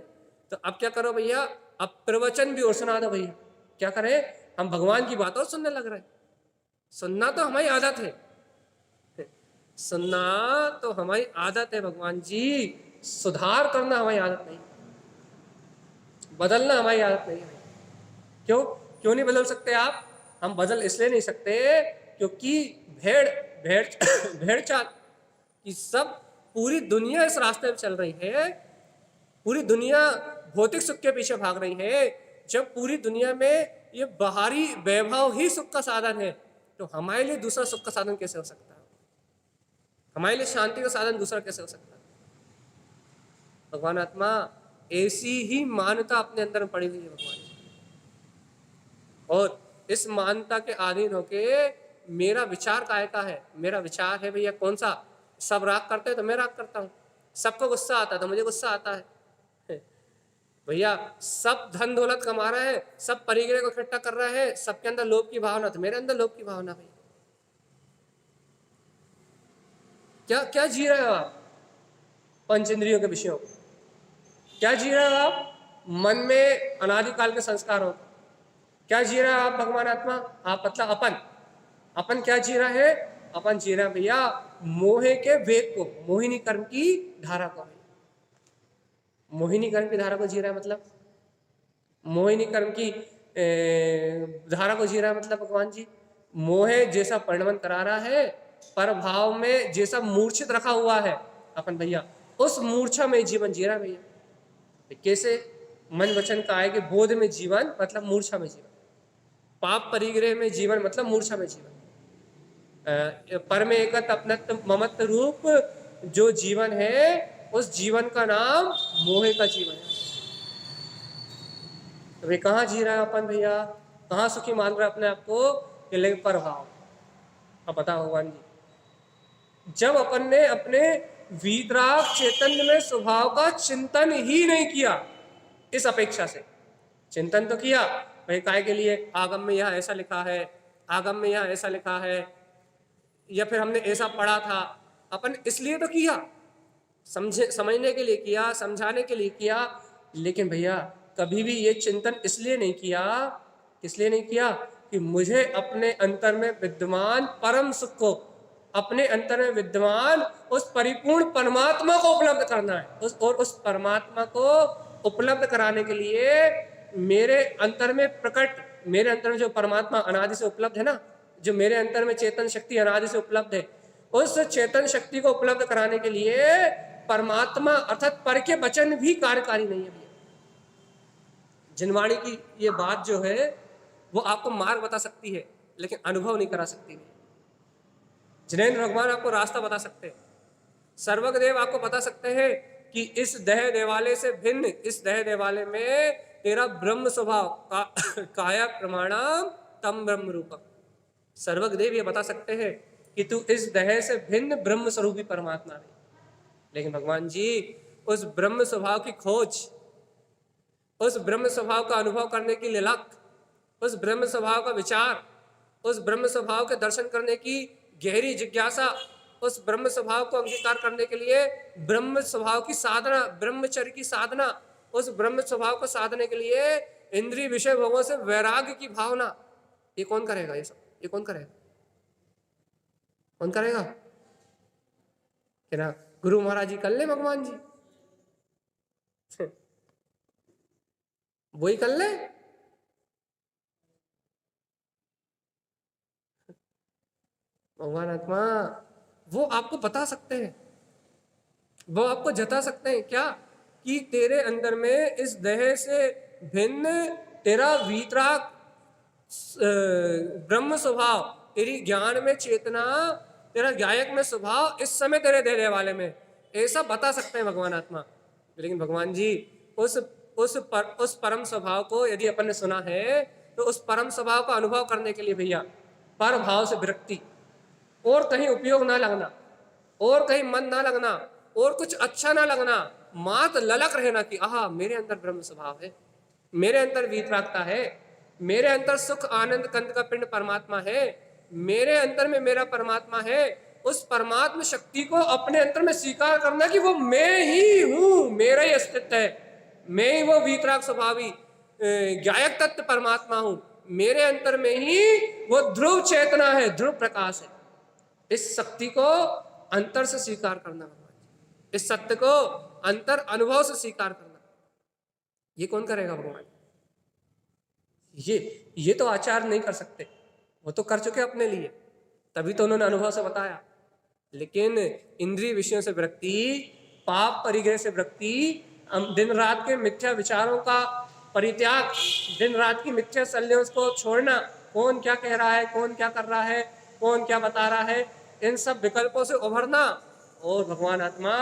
[SPEAKER 1] तो अब क्या करो भैया, अब प्रवचन भी और सुना दो भैया। क्या करें? हम भगवान की बात और सुनने लग रहे हैं। सुनना तो हमारी आदत है, सुनना तो हमारी आदत है भगवान जी। सुधार करना हमारी आदत नहीं, बदलना हमारी आदत नहीं है। क्यों नहीं बदल सकते आप? हम बदल इसलिए नहीं सकते क्योंकि भेड़ चाल कि सब पूरी दुनिया इस रास्ते पे चल रही है। पूरी दुनिया भौतिक सुख के पीछे भाग रही है। जब पूरी दुनिया में ये बाहरी वैभव ही सुख का साधन है, तो हमारे लिए दूसरा सुख का साधन कैसे हो सकता है? हमारे लिए शांति का साधन दूसरा कैसे हो सकता है? भगवान आत्मा ऐसी ही मान्यता अपने अंदर में पड़ी हुई है भगवान। और इस मान्यता के अधीन होके मेरा विचार काय का है? मेरा विचार है भैया कौन सा? सब राग करते हैं तो मैं राग करता हूँ, सबको गुस्सा आता है तो मुझे गुस्सा आता है। भैया सब धन दौलत कमा रहे हैं, सब परिग्रह को इकट्ठा कर रहे हैं, सबके अंदर लोभ की भावना, तो मेरे अंदर लोभ की भावना। भैया क्या जी रहे हो आप? पंच इंद्रियों के विषयों को क्या जी रहे हो आप? मन में अनादिकाल के संस्कार हो क्या जी रहे हो आप? भगवान आत्मा आप मतलब अपन क्या जी रहा है? अपन जी रहे हैं भैया मोहे के वेग को, मोहिनी कर्म की धारा को। मोहिनी कर्म की धारा को जी रहा है मतलब मोहिनी कर्म की धारा को जी रहा है मतलब भगवान जी मोहे जैसा परिणमन करा रहा है, पर भाव में जैसा मूर्छित रखा हुआ है अपन भैया, उस मूर्छा में जीवन जी रहा है भैया। कैसे? मन वचन काया के बोध में जीवन मतलब मूर्छा में जीवन, पाप परिग्रह में जीवन मतलब मूर्छा में जीवन, पर में एकत अपनत्व ममत्व रूप जो जीवन है, उस जीवन का नाम मोहे का जीवन है। तो वे कहाँ जी रहा है अपन भैया? कहाँ सुखी मान रहा है अपने आप को? लेकिन प्रभाव। अब बताओ भगवान जी, जब अपन ने अपने वीतराग चैतन्य में स्वभाव का चिंतन ही नहीं किया, इस अपेक्षा से चिंतन तो किया भाई काय के लिए? आगम में यह ऐसा लिखा है, आगम में यह ऐसा लिखा है, या फिर हमने ऐसा पढ़ा था, अपन इसलिए तो किया, समझने के लिए किया, समझाने के लिए किया। लेकिन भैया कभी भी ये चिंतन इसलिए नहीं किया कि मुझे अपने अंतर में विद्यमान परम सुख को अपने अंतर में विद्यमान उस परिपूर्ण परमात्मा को उपलब्ध करना है। उस परमात्मा को उपलब्ध कराने के लिए मेरे अंतर में मेरे अंतर में जो परमात्मा अनादि से उपलब्ध है ना, जो मेरे अंतर में चेतन शक्ति अनादि से उपलब्ध है, उस चेतन शक्ति को उपलब्ध कराने के लिए परमात्मा अर्थात पर के वचन भी कार्यकारी नहीं है भैया। जिनवाणी की ये बात जो है वो आपको मार्ग बता सकती है लेकिन अनुभव नहीं करा सकती। जिनेंद्र भगवान आपको रास्ता बता सकते हैं, सर्वज्ञदेव आपको बता सकते हैं कि इस देह देवालय से भिन्न इस देह देवालय में तेरा ब्रह्म स्वभाव काया प्रमाणम तम ब्रह्म रूपम। सर्वज्ञदेव ये बता सकते हैं कि तू इस देह से भिन्न ब्रह्म स्वरूपी परमात्मा है। लेकिन भगवान जी उस ब्रह्म स्वभाव की खोज, उस ब्रह्म स्वभाव का अनुभव करने की लिलक, उस ब्रह्म स्वभाव का विचार, उस ब्रह्म स्वभाव के दर्शन करने की गहरी जिज्ञासा, उस ब्रह्म स्वभाव को अंगीकार करने के लिए ब्रह्म स्वभाव की साधना, ब्रह्मचर्य की साधना, उस ब्रह्म स्वभाव को साधने के लिए इंद्रिय विषय भोगों से वैराग्य की भावना, ये कौन करेगा? ये सब ये कौन करेगा? कौन करेगा? कि ना गुरु महाराज जी कर ले, भगवान जी वही कर ले। भगवान आत्मा वो आपको बता सकते हैं, वो आपको जता सकते हैं क्या कि तेरे अंदर में इस देह से भिन्न तेरा वीतराग ब्रह्म स्वभाव, तेरी ज्ञान में चेतना, तेरा गायक में स्वभाव इस समय तेरे देने वाले में, ऐसा बता सकते हैं भगवान आत्मा। लेकिन भगवान जी उस परम स्वभाव को यदि अपन ने सुना है तो उस परम स्वभाव का अनुभव करने के लिए भैया पर भाव से विरक्ति, और कहीं उपयोग ना लगना, और कहीं मन ना लगना, और कुछ अच्छा ना लगना, मात ललक रहना कि आहा मेरे अंदर ब्रह्म स्वभाव है, मेरे अंदर वीतरागता है, मेरे अंदर सुख आनंद कंद का पिंड परमात्मा है, मेरे अंदर में मेरा परमात्मा है। उस परमात्मा शक्ति को अपने अंतर में स्वीकार करना कि वो मैं ही हूं, मेरा ही अस्तित्व है, मैं ही वो वीतराग स्वभावी गायक तत्व परमात्मा हूं, मेरे अंतर में ही वो ध्रुव चेतना है, ध्रुव प्रकाश है। इस शक्ति को अंतर से स्वीकार करना भगवान, इस सत्य को अंतर अनुभव से स्वीकार करना, ये कौन करेगा भगवान? ये तो आचार्य नहीं कर सकते, वो तो कर चुके अपने लिए, तभी तो उन्होंने अनुभव से बताया। लेकिन इंद्रिय विषयों से विरक्ति, पाप परिग्रह से विरक्ति, दिन रात के मिथ्या विचारों का परित्याग, दिन रात की मिथ्या शल्यों को छोड़ना, कौन क्या कह रहा है, कौन क्या कर रहा है, कौन क्या बता रहा है, इन सब विकल्पों से उभरना, और भगवान आत्मा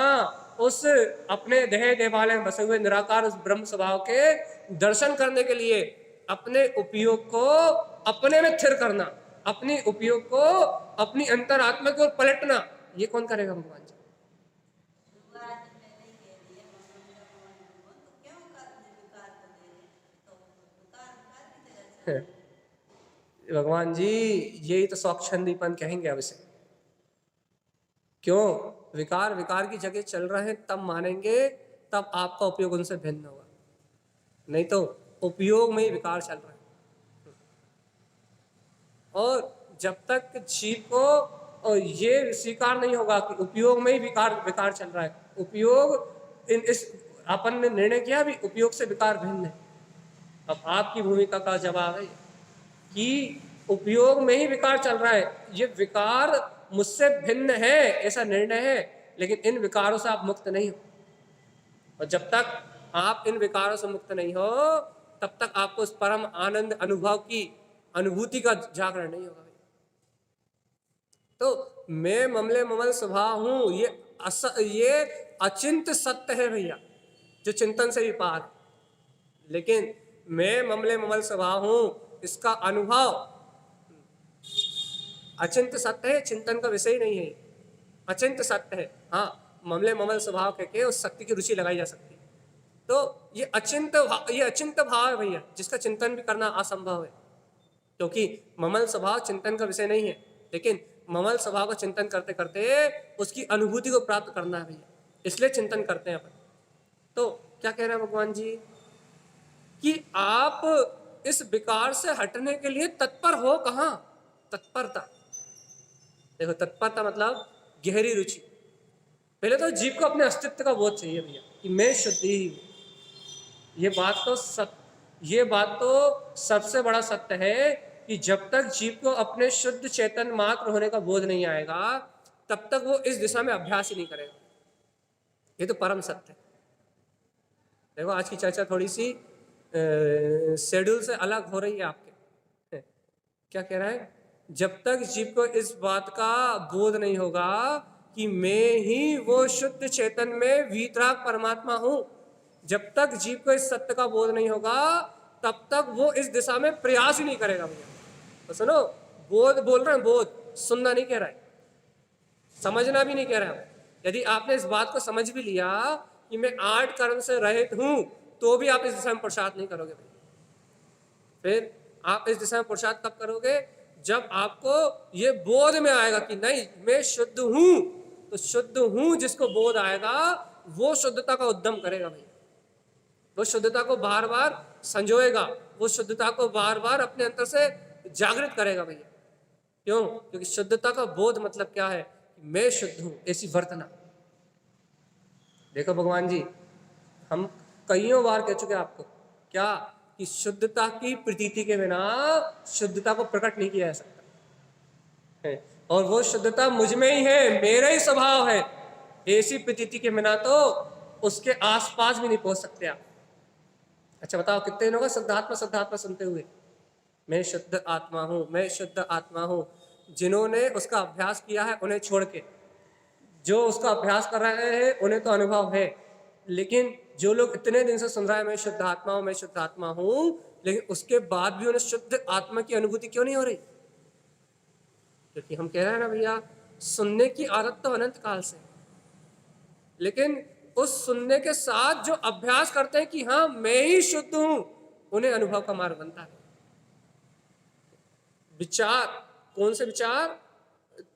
[SPEAKER 1] उस अपने देह देवालय में बसे हुए निराकार उस ब्रह्म स्वभाव के दर्शन करने के लिए अपने उपयोग को अपने में स्थिर करना, अपनी उपयोग को अपनी अंतरात्मा की ओर पलटना, ये कौन करेगा भगवान जी? भगवान जी यही तो स्वच्छंदीपन कहेंगे अब इसे। क्यों? विकार विकार की जगह चल रहे हैं तब मानेंगे, तब आपका उपयोग उनसे भिन्न होगा, नहीं तो उपयोग में ही विकार चल रहा है। और जब तक जीव को और ये स्वीकार नहीं होगा कि उपयोग में ही विकार चल रहा है, उपयोग इस अपन ने निर्णय किया भी उपयोग से विकार भिन्न है। अब आपकी भूमिका का जवाब है कि उपयोग में ही विकार चल रहा है, ये विकार मुझसे भिन्न है ऐसा निर्णय है, लेकिन इन विकारों से आप मुक्त नहीं हो, और जब तक आप इन विकारों से मुक्त नहीं हो तब तक आपको उस परम आनंद अनुभव की अनुभूति का जागरण नहीं होगा। तो मैं ममले ममल स्वभाव हूं, ये अचिंत सत्य है भैया, जो चिंतन से भी पार है। लेकिन मैं ममले ममल स्वभाव हूं, इसका अनुभव अचिंत सत्य है, चिंतन का विषय नहीं है, अचिंत सत्य है। हाँ, ममले ममल स्वभाव कहके उस शक्ति की रुचि लगाई जा सकती है। तो ये अचिंत भाव है भैया, जिसका चिंतन भी करना असंभव है, क्योंकि ममल स्वभाव चिंतन का विषय नहीं है, लेकिन ममल स्वभाव का चिंतन करते करते उसकी अनुभूति को प्राप्त करना है भैया, इसलिए चिंतन करते हैं अपन। तो क्या कह रहे हैं भगवान जी कि आप इस विकार से हटने के लिए तत्पर हो, कहाँ? तत्परता। देखो तत्परता मतलब गहरी रुचि। पहले तो जीव को अपने अस्तित्व का बोध चाहिए भैया कि मैं शुद्ध ही हूँ। ये बात तो सबसे बड़ा सत्य है कि जब तक जीव को अपने शुद्ध चेतन मात्र होने का बोध नहीं आएगा तब तक वो इस दिशा में अभ्यास ही नहीं करेगा। ये तो परम सत्य है। देखो आज की चर्चा थोड़ी सी शेड्यूल से अलग हो रही है आपके। क्या कह रहा है? जब तक जीव को इस बात का बोध नहीं होगा कि मैं ही वो शुद्ध चेतन में वीतराग परमात्मा हूं, जब तक जीव को इस सत्य का बोध नहीं होगा तब तक वो इस दिशा में प्रयास ही नहीं करेगा भैया। तो सुनो, बोध बोल रहे हैं, बोध सुनना नहीं कह रहा है, समझना भी नहीं कह रहा है। यदि आपने इस बात को समझ भी लिया कि मैं 8 कर्म से रहित हूं तो भी आप इस दिशा में पुरुषार्थ नहीं करोगे भाई। फिर आप इस दिशा में पुरुषार्थ कब करोगे? जब आपको ये बोध में आएगा कि नहीं मैं शुद्ध हूं। तो शुद्ध हूं जिसको बोध आएगा वो शुद्धता का उद्यम करेगा भाई, वो शुद्धता को बार बार संजोएगा, वो शुद्धता को बार बार अपने अंदर से जागृत करेगा भैया। क्यों? क्योंकि शुद्धता का बोध मतलब क्या है? मैं शुद्ध हूं, ऐसी वर्तना। देखो भगवान जी, हम कईयों बार कह चुके आपको क्या कि शुद्धता की प्रतीति के बिना शुद्धता को प्रकट नहीं किया जा सकता है। और वो शुद्धता मुझ में ही है, मेरा ही स्वभाव है। ऐसी प्रतीति के बिना तो उसके आसपास भी नहीं पहुंच सकते आप। अच्छा बताओ, कितने दिनों का शुद्धात्मा सुनते हुए मैं शुद्ध आत्मा हूं, मैं शुद्ध आत्मा हूं। जिन्होंने उसका अभ्यास किया है उन्हें छोड़ के, जो उसका अभ्यास कर रहे हैं उन्हें तो अनुभव है, लेकिन जो लोग इतने दिन से सुन रहे हैं मैं शुद्ध आत्मा हूं, मैं शुद्ध आत्मा हूं, लेकिन उसके बाद भी उन्हें शुद्ध आत्मा की अनुभूति क्यों नहीं हो रही? क्योंकि हम कह रहे हैं ना भैया, सुनने की आदत तो अनंत काल से, लेकिन उस सुनने के साथ जो अभ्यास करते हैं कि हाँ मैं ही शुद्ध हूं, उन्हें अनुभव का मार्ग बनता है। विचार, कौन से विचार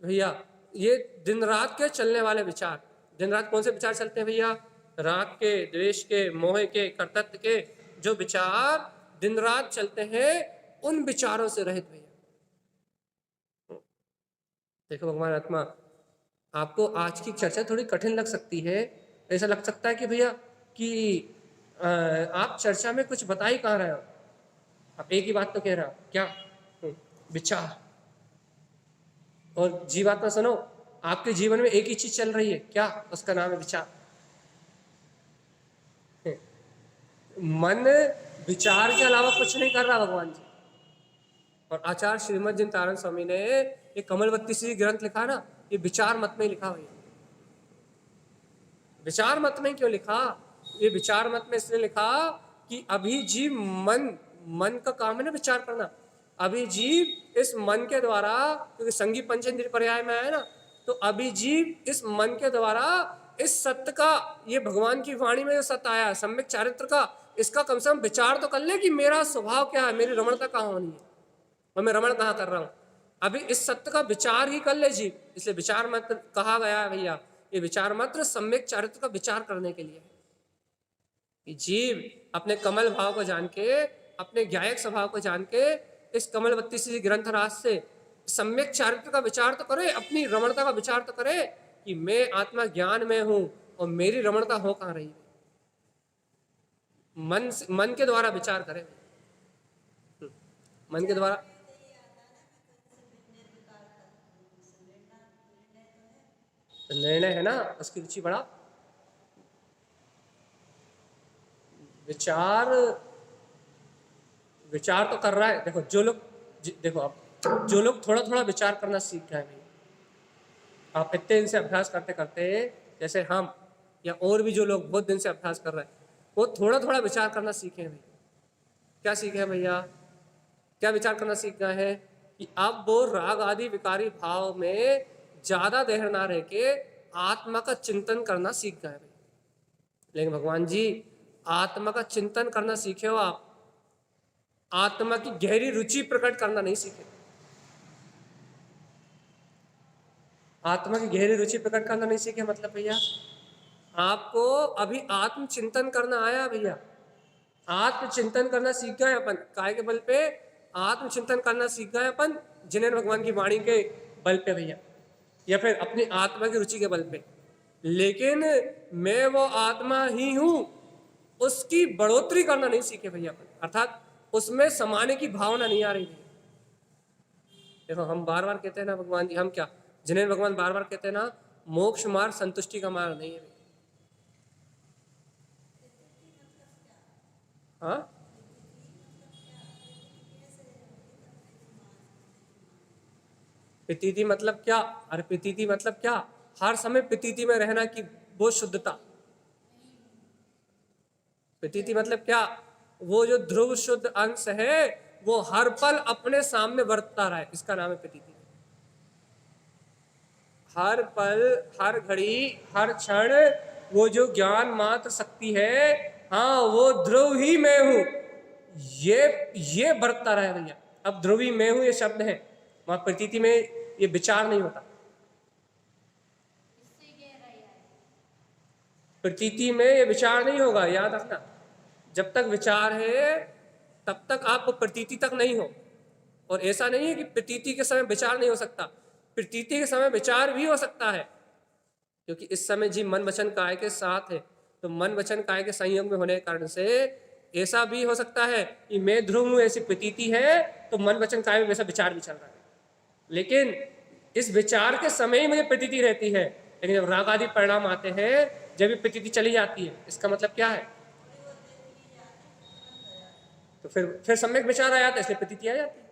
[SPEAKER 1] भैया? ये दिन रात के चलने वाले विचार। दिन रात कौन से विचार चलते हैं भैया? राग के, द्वेष के, मोह के, कर्तृत्व के जो विचार दिन रात चलते हैं, उन विचारों से रहित भैया। देखो भगवान आत्मा, आपको आज की चर्चा थोड़ी कठिन लग सकती है। ऐसा लग सकता है कि भैया कि आप चर्चा में कुछ बता ही कहाँ रहे हो, आप एक ही बात तो कह रहे हो। क्या? विचार। और जीवात्मा सुनो, आपके जीवन में एक ही चीज चल रही है, क्या? उसका नाम है विचार। मन विचार के अलावा कुछ नहीं कर रहा भगवान जी। और आचार्य श्रीमद जिन तारण स्वामी ने ये कमलवती श्री ग्रंथ लिखा ना, ये विचार मत में लिखा हुआ। विचार मत में क्यों लिखा? ये विचार मत में इसलिए लिखा कि अभी जीव मन का काम है ना विचार करना। अभी जीव इस मन के द्वारा, क्योंकि संगी पंचेंद्रिय पर्याय में आया ना, तो अभी जीव इस मन के द्वारा इस सत्य का, ये भगवान की वाणी में जो सत्य आया सम्यक चारित्र का, इसका कम से कम विचार तो कर ले कि मेरा स्वभाव क्या है, मेरी रमणता कहाँ होनी है और मैं रमण कहाँ कर रहा हूँ। अभी इस सत्य का विचार ही कर ले जीव। इसलिए विचार मंत्र कहा गया है भैया। ये विचार मंत्र सम्यक चारित्र का विचार करने के लिए कि जीव अपने कमल भाव को जान के, अपने ज्ञायक स्वभाव को जान के, इस कमलवती से ग्रंथ राज से सम्यक चारित्र का विचार तो करे, अपनी रमणता का विचार तो करे कि मैं आत्मा ज्ञान में हूं और मेरी रमणता हो कहाँ रही है। मन के द्वारा विचार करें, मन के द्वारा। निर्णय है ना, उसकी रुचि बढ़ा। विचार तो कर रहा है। देखो जो लोग थोड़ा थोड़ा विचार करना सीख गए भाई, आप इतने दिन से अभ्यास करते करते, जैसे हम या और भी जो लोग बहुत दिन से अभ्यास कर रहे हैं, वो थोड़ा थोड़ा विचार करना सीखे हैं भाई। क्या सीखे हैं भैया? क्या विचार करना सीख गए हैं कि अब वो राग आदि विकारी भाव में ज्यादा देर ना रह के आत्मा का चिंतन करना सीख गए भाई। लेकिन भगवान जी, आत्मा का चिंतन करना सीखे हो आप, आत्मा की गहरी रुचि प्रकट करना नहीं सीखे। आत्मा की गहरी रुचि प्रकट करना नहीं सीखे मतलब भैया, आपको अभी आत्म चिंतन करना आया भैया। आत्म चिंतन करना सीख गए अपन, काय के बल पे? आत्म चिंतन करना सीख गए अपन जिन्हें भगवान की वाणी के बल पे भैया। या फिर अपनी आत्मा की रुचि के बल पे, लेकिन मैं वो आत्मा ही हूं, उसकी बढ़ोतरी करना नहीं सीखे भैया अपन, अर्थात उसमें समाने की भावना नहीं आ रही है। देखो हम बार बार कहते हैं ना भगवान जी, हम क्या, जिन्हें भगवान बार बार कहते हैं ना, मोक्ष मार्ग संतुष्टि का मार्ग नहीं है। हाँ, प्रतीति मतलब क्या? अरे प्रतीति मतलब क्या? हर समय प्रतीति में रहना की वो शुद्धता। प्रतीति मतलब क्या? वो जो ध्रुव शुद्ध अंश है वो हर पल अपने सामने बरतता रहे, इसका नाम है प्रतीति। हर पल, हर घड़ी, हर क्षण वो जो ज्ञान मात्र शक्ति है, हाँ वो ध्रुव ही मैं हूं, ये बरतता रहे भैया। अब ध्रुवी मैं हूं ये शब्द है, वहां प्रतीति में ये विचार नहीं होता। प्रतीति में ये विचार नहीं होगा, याद रखना। जब तक विचार है तब तक आप प्रतीति तक नहीं हो। और ऐसा नहीं है कि प्रतीति के समय विचार नहीं हो सकता, प्रतीति के समय विचार भी हो सकता है, क्योंकि इस समय जीव मन वचन काया के साथ है। तो मन वचन काया के संयोग में होने के कारण से ऐसा भी हो सकता है कि मैं ध्रुव हूं ऐसी प्रतीति है, तो मन वचन काया में वैसा विचार भी चल रहा है, लेकिन इस विचार के समय ही मुझे प्रतीति रहती है। लेकिन जब राग आदि परिणाम आते हैं, जब ये प्रतीति चली जाती है, इसका मतलब क्या है? तो फिर सम्यक विचार आ जाता है, इसलिए प्रतीति आ जाती है।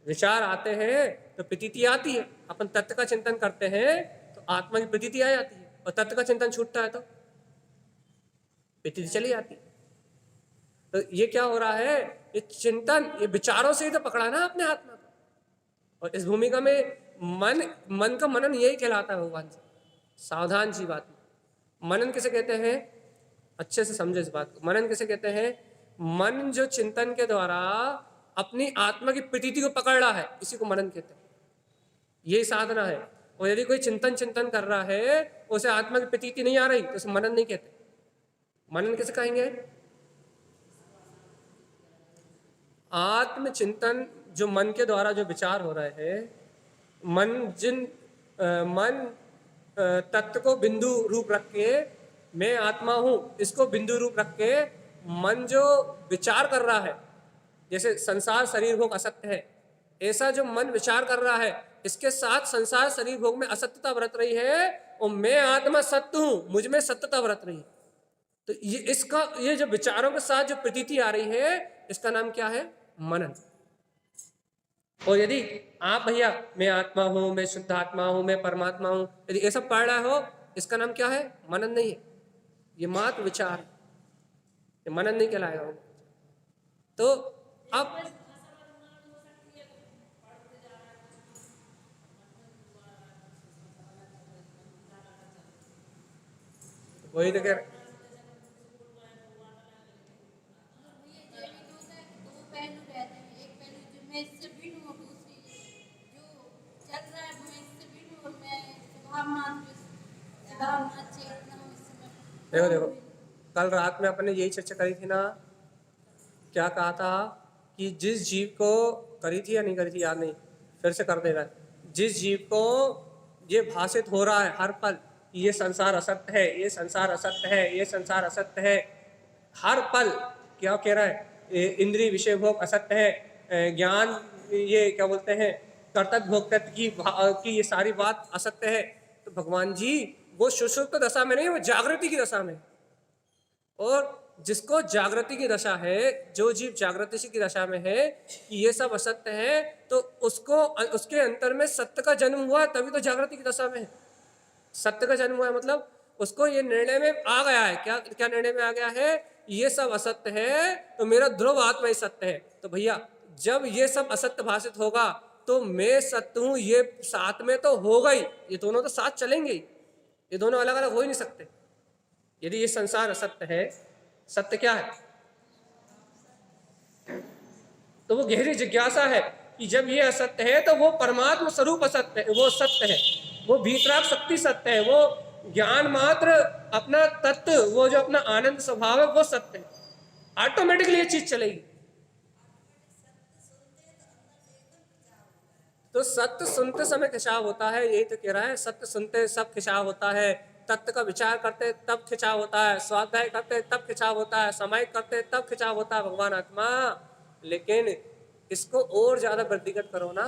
[SPEAKER 1] विचार आते हैं तो प्रतीति आती है, अपन तत्व का चिंतन करते हैं तो आत्मा की प्रतीति आ जाती है, और तत्व का चिंतन छूटता है तो प्रतीति चली जाती है। तो ये क्या हो रहा है? ये चिंतन, ये विचारों से ही तो पकड़ा ना अपने आत्मा को। और इस भूमिका में मन का मनन यही कहलाता है भगवान से। सावधान जी बात में, मनन किसे कहते हैं? अच्छे से समझो इस बात को। मनन किसे कहते हैं? मन जो चिंतन के द्वारा अपनी आत्मा की प्रतीति को पकड़ रहा है, इसी को मनन कहते हैं। यही साधना है। और यदि कोई चिंतन कर रहा है, उसे आत्मा की प्रतीति नहीं आ रही, तो उसे मनन नहीं कहते। मनन किसे कहेंगे? आत्मचिंतन जो मन के द्वारा जो विचार हो रहे हैं, मन तत्व को बिंदु रूप रख के, मैं आत्मा हूं इसको बिंदु रूप रख के मन जो विचार कर रहा है, जैसे संसार शरीर भोग असत्य है, ऐसा जो मन विचार कर रहा है, इसके साथ संसार शरीर भोग में असत्यता बरत रही है, और मैं आत्मा सत्य हूं, मुझ में सत्यता बरत रही है। तो ये जो विचारों के साथ जो प्रतीति आ रही है, इसका नाम क्या है? मनन। और यदि आप भैया मैं आत्मा हूं, मैं शुद्ध आत्मा हूं, मैं परमात्मा हूं, यदि ऐसा पढ़ रहा हो, इसका नाम क्या है? मनन नहीं है, ये मात्र विचार, ये मनन नहीं कहलाएगा। तो अब वही तो कह, देखो कल रात में अपने यही चर्चा करी थी ना, क्या कहा था कि जिस जीव को, करी थी या नहीं करी थी याद नहीं, फिर से कर देगा। जिस जीव को ये भाषित हो रहा है हर पल, ये संसार असत्य है, ये संसार असत्य है, ये संसार असत्य है, हर पल क्या कह रहा है? इंद्रिय विषय भोग असत्य है, ज्ञान ये क्या बोलते हैं, कर्तव्य भोक्तत्व की ये सारी बात असत्य है। तो भगवान जी वो सुषुप्त दशा में नहीं, वो जागृति की दशा में। और जिसको जागृति की दशा है, जो जीव जागृति की दशा में है कि ये सब असत्य है, तो उसको उसके अंतर में सत्य का जन्म हुआ, तभी तो जागृति की दशा में है। सत्य का जन्म हुआ है मतलब उसको ये निर्णय में आ गया है। क्या क्या निर्णय में आ गया है? ये सब असत्य है तो मेरा ध्रुव आत्मा ही सत्य है। तो भैया जब ये सब असत्य भाषित होगा तो मैं सत्य हूं, ये साथ में तो होगा ही, ये दोनों तो साथ चलेंगे ही, ये दोनों अलग अलग हो ही नहीं सकते। यदि ये संसार असत्य है, सत्य क्या है? तो वो गहरी जिज्ञासा है कि जब ये असत्य है तो वो परमात्मा स्वरूप असत्य है, वो सत्य है, वो भीतराग शक्ति सत्य है, वो ज्ञान मात्र अपना तत्व, वो जो अपना आनंद स्वभाव है वो सत्य है। ऑटोमेटिकली ये चीज चलेगी। तो सत्य सुनते समय खिंचाव होता है, यही तो कह रहा है, सत्य सुनते सब खिंचाव होता है, तत्व का विचार करते तब खिंचाव होता है, स्वाध्याय करते तब खिंचाव होता है, समाहित करते तब खिंचाव होता है भगवान आत्मा। लेकिन इसको और ज्यादा वृद्धिगत करो ना।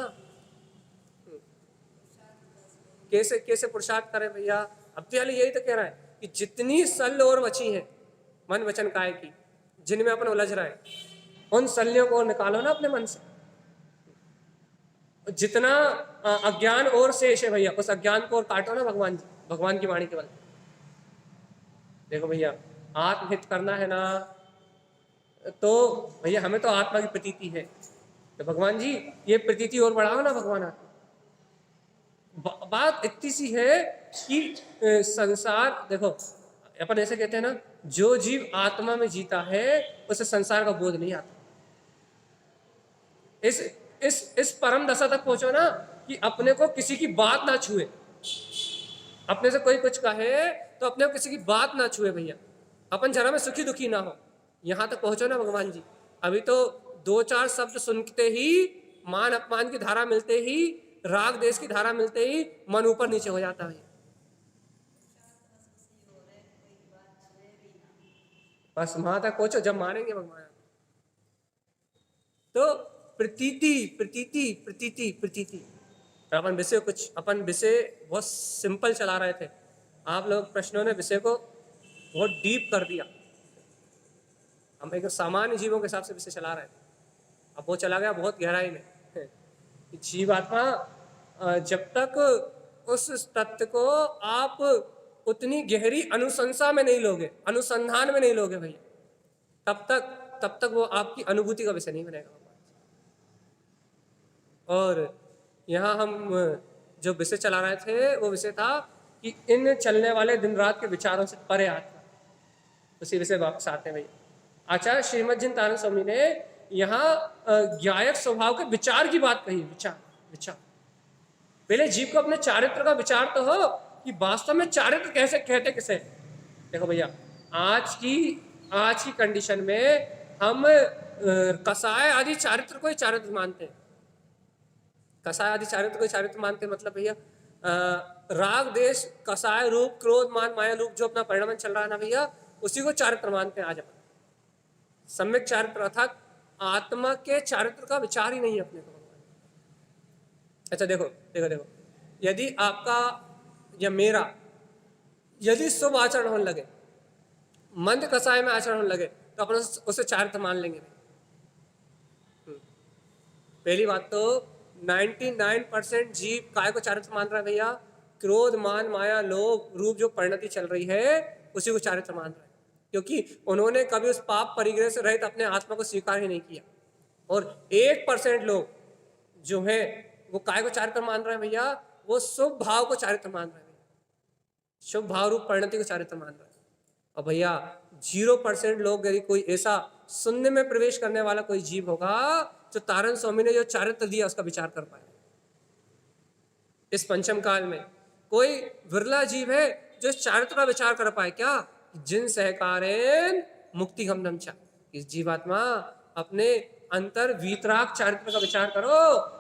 [SPEAKER 1] कैसे कैसे पुरुषार्थ करें भैया? अब तो यही तो कह रहा है कि जितनी सल और बची है मन वचन काय की, जिनमें अपन उलझ रहे हैं, उन सल्यों को निकालो ना अपने मन से। जितना अज्ञान और शेष है भैया, उस अज्ञान को और काटो ना भगवान जी, भगवान की वाणी के बल। देखो भैया, आत्महित करना है ना, तो भैया हमें तो आत्मा की प्रतीति है, तो भगवान जी ये प्रतीति और बढ़ाओ ना भगवान आत्मा। बात इतनी सी है कि संसार, देखो अपन ऐसे कहते हैं ना, जो जीव आत्मा में जीता है उसे संसार का बोध नहीं आता। इस परम दशा तक पहुंचो ना कि अपने को किसी की बात ना छुए, अपने से कोई कुछ कहे तो अपने को किसी की बात ना छुए भैया, अपन जरा में सुखी दुखी ना हो, यहां तक पहुंचो ना भगवान जी। अभी तो दो चार शब्द सुनते ही, मान अपमान की धारा मिलते ही, राग देश की धारा मिलते ही मन ऊपर नीचे हो जाता है। बस वहां तक पहुंचो जब मानेंगे भगवान। तो प्रतीति प्रतीति प्रतीति प्रतीति, अपन विषय बहुत सिंपल चला रहे थे, आप लोग प्रश्नों ने विषय को बहुत डीप कर दिया। हम एक सामान्य जीवों के हिसाब से विषय चला रहे थे, अब वो चला गया बहुत गहराई में। जीवात्मा जब तक उस तत्व को आप उतनी गहरी अनुशंसा में नहीं लोगे, अनुसंधान में नहीं लोगे भैया, तब तक वो आपकी अनुभूति का विषय नहीं बनेगा। और यहाँ हम जो विषय चला रहे थे वो विषय था कि इन चलने वाले दिन रात के विचारों से परे आत्मा, उसी विषय वापस आते हैं भैया। आचार्य श्रीमद जिन तारण स्वामी ने यहाँ ज्ञायक स्वभाव के विचार की बात कही। विचार पहले जीव को अपने चारित्र का विचार तो हो कि वास्तव में चारित्र कैसे कहते किसे। देखो भैया, आज की कंडीशन में हम कसाय आदि चारित्र को ही चारित्र मानते हैं। कसाय आदि चारित्र को ही चारित्र मानते हैं, मतलब भैया राग देश कसाय रूप क्रोध मान माया रूप जो अपना परिणाम चल रहा है ना भैया, उसी को चारित्र मानते हैं आज अपन। सम्यक चारित्र अर्थात आत्मा के चारित्र का विचार ही नहीं है अपने को। अच्छा देखो, यदि आपका या मेरा यदि शुभ आचरण होने लगे, मंद कसाय में आचरण होने लगे, तो अपन उसे चारित्र मान लेंगे। पहली बात तो 99% जीव काय को चारित्र मान रहा है भैया? क्रोध मान माया लोभ रूप जो परिणति चल रही है उसी को चारित्र मान रहा है, क्योंकि उन्होंने कभी उस पाप परिग्रह से रहित अपने आत्मा को स्वीकार ही नहीं किया। और 1% लोग जो है वो काय को चारित्र मान रहे हैं भैया? वो शुभ भाव को चारित्र मान रहे हैं, शुभ भाव रूप परिणति को चारित्र मान रहे हैं। और भैया 0% लोग, यदि कोई ऐसा शून्य में प्रवेश करने वाला कोई जीव होगा जो तारण स्वामी ने जो चारित्र दिया उसका विचार कर पाए। इस पंचम काल में कोई विरला जीव है जो इस चारित्र का विचार कर पाए। क्या? जिन सहकारेन मुक्ति गमनम चा। इस जीवात्मा अपने अंतर वीतराग चारित्र का विचार करो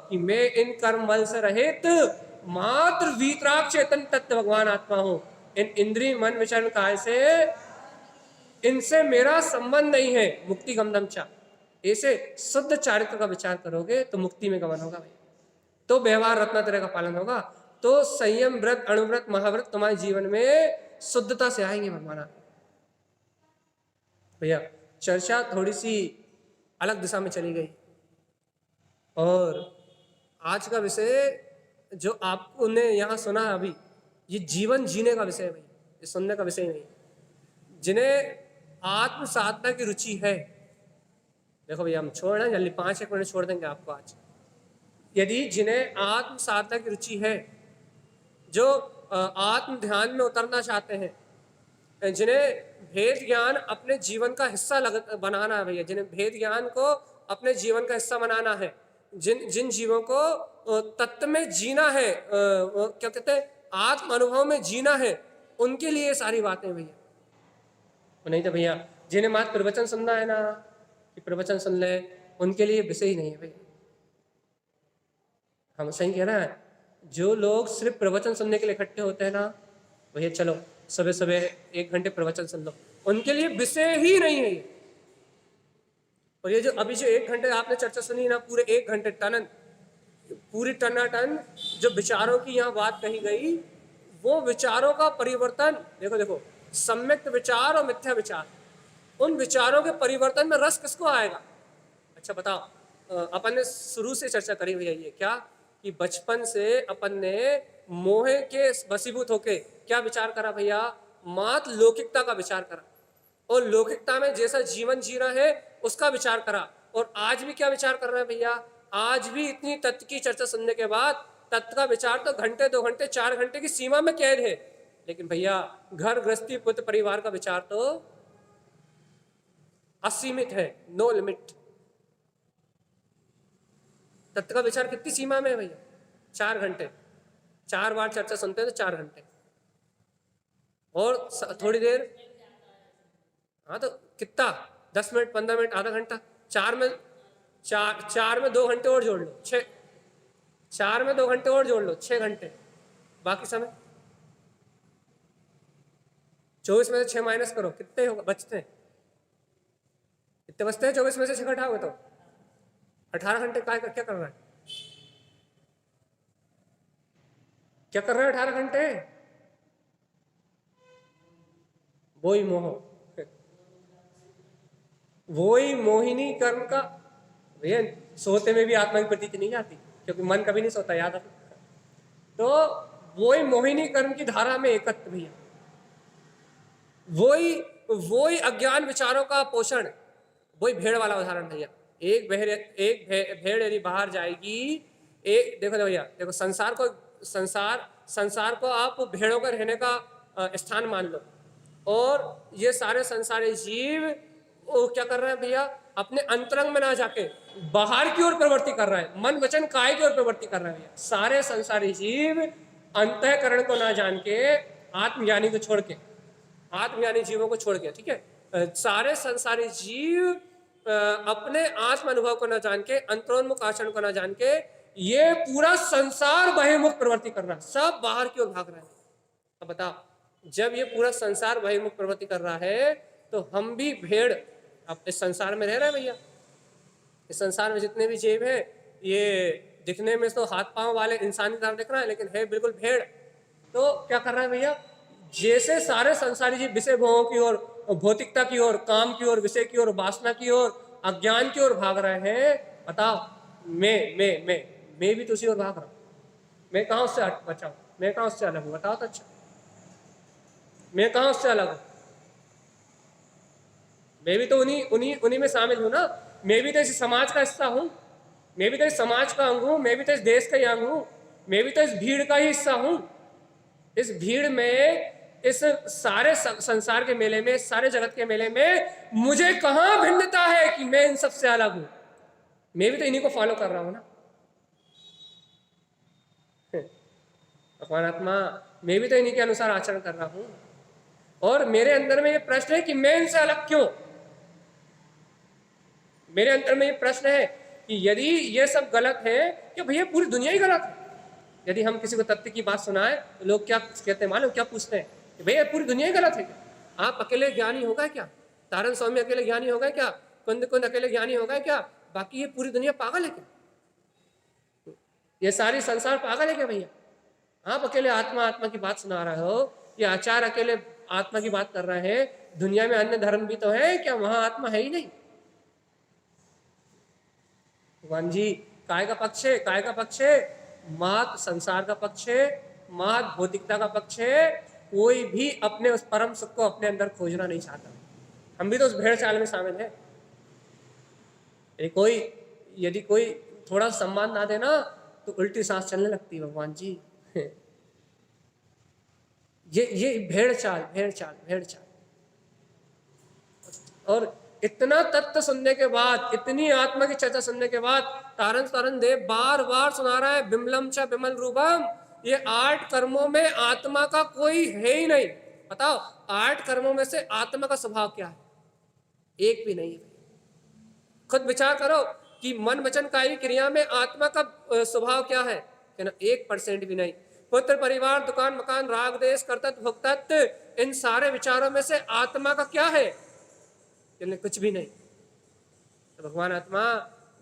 [SPEAKER 1] कि मैं इन कर्म बल से रहित मात्र वीतराग चेतन तत्व भगवान आत्मा हूं। इन इंद्रिय मन विचरण काय से इनसे मेरा संबंध नहीं है। मुक्ति गमनम चा, ऐसे शुद्ध चारित्र का विचार करोगे तो मुक्ति में गमन होगा भाई, तो व्यवहार रत्नात्रय का पालन होगा, तो संयम व्रत अणुव्रत महाव्रत तुम्हारे जीवन में शुद्धता से आएंगे भगवान। भैया चर्चा थोड़ी सी अलग दिशा में चली गई, और आज का विषय जो आपने यहाँ सुना है अभी, ये जीवन जीने का विषय है भाई, ये सुनने का विषय नहीं। जिन्हें आत्म साधना की रुचि है, देखो भैया हम छोड़ रहे जल्दी 5-1 मिनट छोड़ देंगे आपको आज। यदि जिन्हें आत्म साधना की रुचि है, जो आत्म ध्यान में उतरना चाहते हैं, जिन्हें भेद ज्ञान अपने जीवन का हिस्सा बनाना है भैया, जिन्हें भेद ज्ञान को अपने जीवन का हिस्सा बनाना है, जिन जीवों को तत्व में जीना है, क्या कहते हैं, आत्म अनुभव में जीना है, उनके लिए सारी बातें भैया। नहीं तो भैया जिन्हें मात्र प्रवचन सुनना है ना कि प्रवचन सुन ले, उनके लिए विषय ही नहीं है भैया। हम सही कह रहे हैं। जो लोग सिर्फ प्रवचन सुनने के लिए इकट्ठे होते हैं ना, भैया चलो सुबह सुबह 1 घंटे प्रवचन सुन लो, उनके लिए विषय ही नहीं है ये। और ये जो अभी जो 1 घंटे आपने चर्चा सुनी ना, पूरे 1 घंटे टनन, पूरी टनाटन जो विचारों की यहाँ बात कही गई, वो विचारों का परिवर्तन, देखो देखो, सम्यक विचार और मिथ्या विचार, उन विचारों के परिवर्तन में रस किसको आएगा? अच्छा बताओ, अपन ने शुरू से चर्चा करी हुई है ये क्या, कि बचपन से अपन ने मोह के वशीभूत होके क्या विचार करा भैया? मात्र लौकिकता का विचार करा, और लौकिकता में जैसा जीवन जी रहा है उसका विचार करा। और आज भी क्या विचार कर रहे हैं भैया? आज भी इतनी तत्व की चर्चा सुनने के बाद तत्व का विचार तो घंटे 2 घंटे 4 घंटे की सीमा में कैद है, लेकिन भैया घर गृहस्थी पुत्र परिवार का विचार तो असीमित है, नो लिमिट। तत्व का विचार कितनी सीमा में है भैया? 4 घंटे, 4 बार चर्चा सुनते हैं तो 4 घंटे, और थोड़ी देर, हाँ तो कितना, 10 मिनट 15 मिनट आधा घंटा, चार में 2 घंटे और जोड़ लो, 6, 4 में 2 घंटे और जोड़ लो, 6 घंटे। बाकी समय 24 में से 6 माइनस करो, कितने होगा बचते हैं? कितने बचते हैं 24 में से 6 घटाओगे तो 18 घंटे। क्या कर रहा है? क्या कर रहा है 18 घंटे? वही मोह, वही मोहिनी कर्म का। भैया सोते में भी आत्मा की प्रतीति नहीं आती, क्योंकि मन कभी नहीं सोता, याद रखो। तो वही मोहिनी कर्म की धारा में एकत्र भैया, वही अज्ञान विचारों का पोषण, वही भेड़ वाला उदाहरण भैया। एक भेड़ यदि बाहर जाएगी, एक देखो भैया, देखो संसार को आप भेड़ों का रहने का स्थान मान लो, और ये सारे संसारी जीव वो क्या कर रहे हैं भैया? अपने अंतरंग में ना जाके बाहर की ओर प्रवृत्ति कर रहा है, मन वचन काय की ओर प्रवृत्ति कर रहा है भैया। सारे संसारी जीव अंतःकरण को ना जान के, आत्मज्ञानी को छोड़ के, आत्मज्ञानी जीवों को छोड़ के, ठीक है, सारे संसारी जीव अपने आत्म अनुभव को ना जान के, अंतरोन्मुख आचरण को ना जान के, ये पूरा संसार बहिर्मुख प्रवृत्ति कर रहा है, सब बाहर की ओर भाग रहा है। अब बताओ, जब ये पूरा संसार बहिर्मुख प्रवृत्ति कर रहा है, तो हम भी भेड़ अब इस संसार में रह रहे हैं भैया। इस संसार में जितने भी जीव हैं, ये दिखने में तो हाथ पांव वाले इंसान की तरह दिख रहा है, लेकिन है बिल्कुल भेड़। तो क्या कर रहा है भैया? जैसे सारे संसारी जीव विषय भोगों की ओर, भौतिकता की ओर, काम की ओर, विषय की ओर, वासना की ओर, अज्ञान की ओर भाग रहे हैं, बताओ मैं भी तो उसी ओर भाग रहा हूं। मैं कहां उससे बचाऊं? मैं कहां उससे अलग हूं? बताओ तो अच्छा, मैं कहां उससे अलग हूं? मैं भी तो उन्हीं में शामिल हूं ना। मैं भी तो इस समाज का हिस्सा हूं, मैं भी तो इस समाज का अंग हूं, मैं भी तो इस देश का ही अंग हूं, मैं भी तो इस भीड़ का ही हिस्सा हूं। इस भीड़ में, इस सारे संसार के मेले में, सारे जगत के मेले में मुझे कहां भिन्नता है कि मैं इन सबसे अलग हूं? मैं भी तो इन्हीं को फॉलो कर रहा हूं ना। भगवान आत्मा, मैं भी तो इन्हीं के अनुसार आचरण कर रहा हूं, और मेरे अंदर में ये प्रश्न है कि मैं इनसे अलग क्यों? मेरे अंदर में ये प्रश्न है कि यदि ये सब गलत है, कि भैया पूरी दुनिया ही गलत है। यदि हम किसी को तत्व की बात सुनाए तो लोग क्या कहते हैं मालूम? क्या पूछते हैं कि भैया पूरी दुनिया ही गलत है क्या? आप अकेले ज्ञानी होगा क्या? तारण स्वामी अकेले ज्ञानी होगा क्या? कुंद अकेले ज्ञानी होगा क्या? बाकी ये पूरी दुनिया पागल है क्या? ये सारी संसार पागल है क्या भैया? आप अकेले आत्मा की बात सुना रहे हो, ये आचार्य अकेले आत्मा की बात कर रहे हैं, दुनिया में अन्य धर्म भी तो है क्या? वहां आत्मा है ही नहीं। भगवान जी, काय का पक्ष है? काय का पक्ष है? मात संसार का पक्ष है, मात भौतिकता का पक्ष है। कोई भी अपने उस परम सुख को अपने अंदर खोजना नहीं चाहता। हम भी तो उस भेड़ चाल में शामिल है। यदि कोई थोड़ा सम्मान ना देना तो उल्टी सांस चलने लगती है भगवान जी। ये भेड़ चाल। और इतना तत्व सुनने के बाद, इतनी आत्मा की चर्चा सुनने के बाद, तारण देव बार बार सुना रहा है, बिमलम च बिमल रूपम, ये 8 कर्मों में आत्मा का कोई है ही नहीं। बताओ, 8 कर्मों में से आत्मा का स्वभाव क्या है? एक भी नहीं है। खुद विचार करो, कि मन वचन कायी क्रिया में आत्मा का स्वभाव क्या है, कहना 1% भी नहीं। पुत्र परिवार दुकान मकान राग देश कर्तव्य भोक्तत्व इन सारे विचारों में से आत्मा का क्या है, कहना कुछ भी नहीं। तो भगवान आत्मा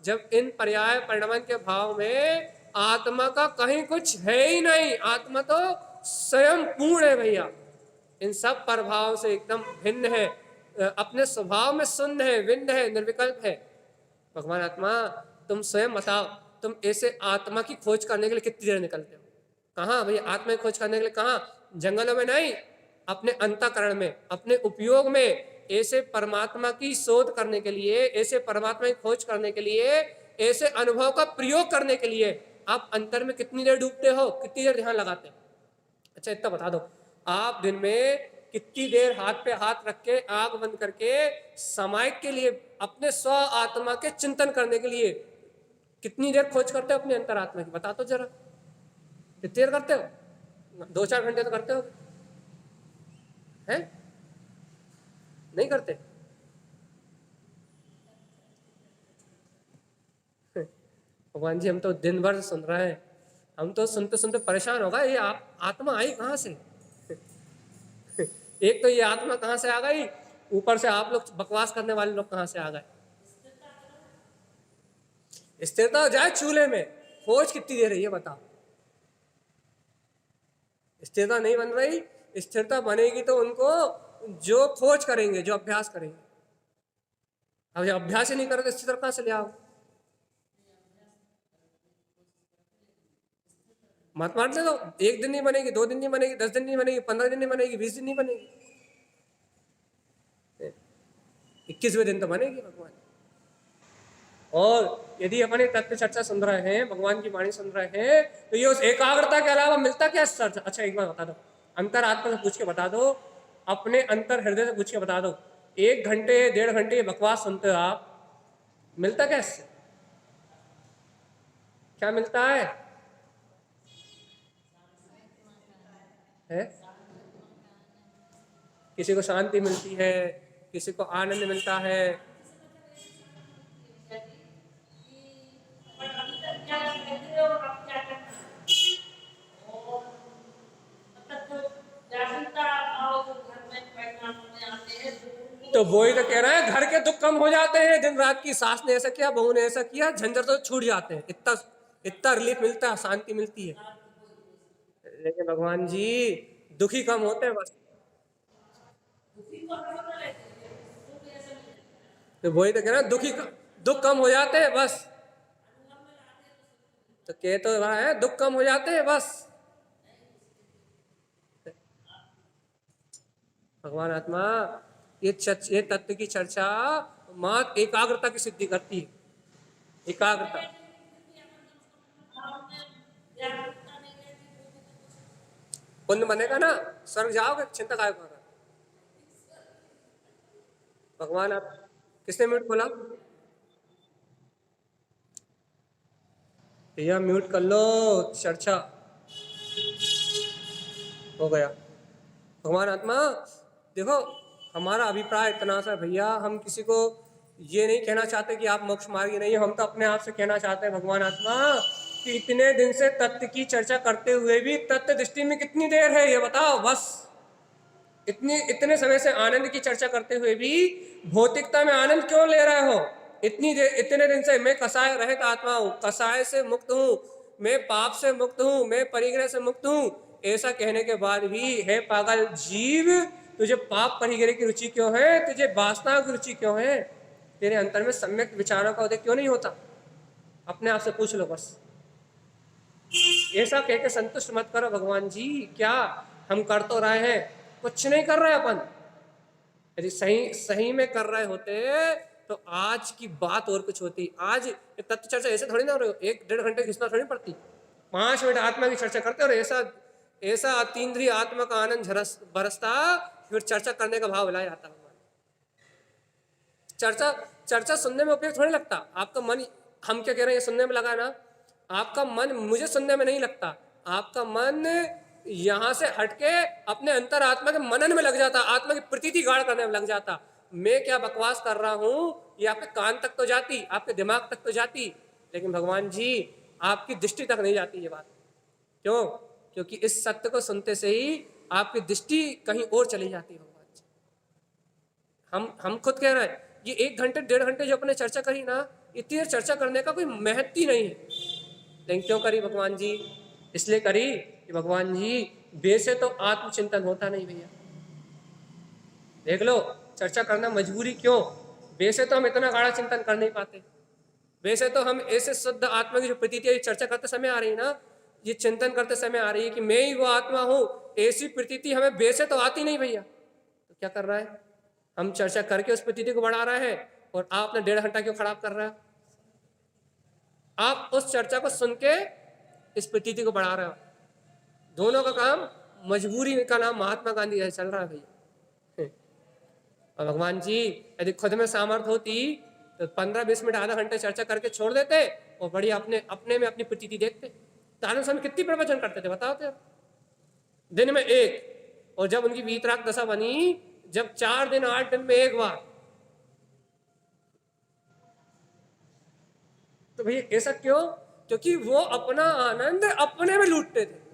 [SPEAKER 1] जब इन पर्याय परिणमन के भाव में आत्मा का कहीं कुछ है ही नहीं, आत्मा तो स्वयं पूर्ण है भैया, इन सब प्रभाव से एकदम भिन्न है, अपने स्वभाव में शून्य है, भिन्न है, निर्विकल्प है। भगवान आत्मा तुम स्वयं बताओ, तुम ऐसे आत्मा की खोज करने के लिए कितनी देर निकलते हो? कहाँ भैया आत्मा की खोज करने के लिए? कहाँ? जंगलों में नहीं, अपने अंतःकरण में, अपने उपयोग में, ऐसे परमात्मा की शोध करने के लिए, ऐसे परमात्मा की खोज करने के लिए, ऐसे अनुभव का प्रयोग करने के लिए आप अंतर में कितनी देर डूबते हो, कितनी देर ध्यान लगाते हो? अच्छा इतना बता दो, आप दिन में कितनी देर हाथ पे हाथ रख के आंख बंद करके समायिक के लिए, अपने स्व आत्मा के चिंतन करने के लिए कितनी देर खोज करते हो अपने अंतरात्मा की? बता तो जरा, कितनी देर करते हो? 2-4 घंटे तो करते हो, हैं? नहीं करते? भगवान जी हम तो दिन भर सुन रहे हैं, हम तो सुनते सुनते परेशान हो गए, ये आत्मा आई कहाँ से? एक तो ये आत्मा कहाँ से आ गई, ऊपर से आप लोग बकवास करने वाले लोग कहाँ से आ गए? स्थिरता हो जाए चूल्हे में, खोज कितनी देर है ये बताओ? स्थिरता नहीं बन रही, स्थिरता बनेगी तो उनको जो खोज करेंगे, जो अभ्यास करेंगे। अब जब अभ्यास ही नहीं करोगे तो स्थिरता कहाँ से ले आओ? मत मारने दो, 1 दिन नहीं बनेगी, 2 दिन नहीं बनेगी, 10 दिन नहीं बनेगी, 15 दिन नहीं बनेगी, 20 दिन नहीं बनेगी, 21वें दिन तो बनेगी भगवान। और यदि अपने तत्व चर्चा सुन रहे हैं, भगवान की वाणी सुन रहे हैं, तो ये उस एकाग्रता के अलावा मिलता क्या चर्चा? अच्छा एक बार बता दो, अंतर आत्मा से पूछ के बता दो, अपने अंतर हृदय से पूछ के बता दो, 1 घंटे 1.5 घंटे बकवास सुनते हो आप, मिलता क्या इससे? क्या मिलता है? किसी को शांति मिलती है, किसी को आनंद मिलता है, तो वही तो कह रहा है, घर के दुख कम हो जाते हैं, दिन रात की सास ने ऐसा किया, बहू ने ऐसा किया, झंझट तो छूट जाते हैं, इतना इतना रिलीफ मिलता है, शांति मिलती है। लेकिन भगवान जी दुखी कम होते हैं बस। तो वही तो कह रहा है, दुख कम हो जाते हैं बस। तो कह तो रहा है दुख कम हो जाते हैं बस। भगवान आत्मा ये तत्व की चर्चा मात्र एकाग्रता की सिद्धि करती है, एकाग्रता। पुण्य बनेगा ना, स्वर्ग जाओगे, चिंता काय कर रहा? भगवान आप किसने म्यूट खोला? भैया म्यूट कर लो, चर्चा हो गया। भगवान आत्मा देखो, हमारा अभिप्राय इतना सा भैया, हम किसी को ये नहीं कहना चाहते कि आप मोक्ष मार्गी नहीं है, हम तो अपने आप से कहना चाहते हैं भगवान आत्मा कि इतने दिन से तत्व की चर्चा करते हुए भी तत्व दृष्टि में कितनी देर है ये बताओ बस। इतने समय से आनंद की चर्चा करते हुए भी भौतिकता में आनंद क्यों ले रहे हो? इतने दिन से मैं कसाय रहित आत्मा हूँ, कसाय से मुक्त हूँ, मैं पाप से मुक्त हूँ, मैं परिग्रह से मुक्त हूँ, ऐसा कहने के बाद भी हे पागल जीव, तुझे पाप परिग्रह की रुचि क्यों है? तुझे वासना की रुचि क्यों है? तेरे अंतर में सम्यक विचारों का उदय क्यों नहीं होता? अपने आप से पूछ लो बस। ऐसा कह के संतुष्ट मत करो भगवान जी, क्या हम कर तो रहे हैं, कुछ नहीं कर रहे अपन। यदि सही में कर रहे होते तो आज की बात और कुछ होती। आज तत्व चर्चा ऐसे थोड़ी ना हो रही, 1-1.5 घंटे घिसना थोड़ी पड़ती, 5 मिनट आत्मा की चर्चा करते और ऐसा अतीन्द्रिय आत्मा का आनंद बरसता, फिर चर्चा करने का भाव बुलाया जाता। चर्चा सुनने में उपयोग थोड़ी लगता। आपका मन, हम क्या कह रहे हैं, सुनने में लगा ना, आपका मन मुझे सुनने में नहीं लगता, आपका मन यहाँ से हटके अपने अंतर आत्मा के मनन में लग जाता, आत्मा की प्रतीति गाढ़ करने में लग जाता। मैं क्या बकवास कर रहा हूँ ये आपके कान तक तो जाती, आपके दिमाग तक तो जाती, लेकिन भगवान जी आपकी दृष्टि तक नहीं जाती ये बात। क्यों? क्योंकि इस सत्य को सुनते से ही आपकी दृष्टि कहीं और चली जाती है भगवान जी। हम खुद कह रहे हैं, ये 1 घंटे 1.5 घंटे जो अपने चर्चा करी ना, इतनी देर चर्चा करने का कोई महत्व ही नहीं है। लेकिन क्यों करी भगवान जी? इसलिए करी कि भगवान जी वैसे तो आत्मचिंतन होता नहीं भैया। देख लो, चर्चा करना मजबूरी क्यों? वैसे तो हम इतना गाढ़ा चिंतन कर नहीं पाते, वैसे तो हम ऐसे शुद्ध आत्मा की जो प्रतीति है चर्चा करते समय आ रही है ना, ये चिंतन करते समय आ रही है कि मैं ही वो आत्मा हूं, ऐसी प्रतीति हमें वैसे तो आती नहीं भैया। तो क्या कर रहा है? हम चर्चा करके उस प्रतीति को बढ़ा रहा है, और आप अपना 1.5 घंटा क्यों खराब कर रहा है? आप उस चर्चा को सुन के इस प्रतीति को बढ़ा रहे हो। दोनों का काम, मजबूरी का नाम महात्मा गांधी है, चल रहा है भैया। और भगवान जी यदि खुद में सामर्थ्य होती तो 15-20 मिनट आधा घंटे चर्चा करके छोड़ देते और बड़ी अपने में अपनी प्रतीति देखते। तारण स्वामी कितनी प्रवचन करते थे बताओ तो? दिन में 1, और जब उनकी वीतराग दशा बनी, जब 4 दिन 8 दिन में 1 बार, तो भैया ऐसा क्यों? क्योंकि वो अपना आनंद अपने में लूटते थे।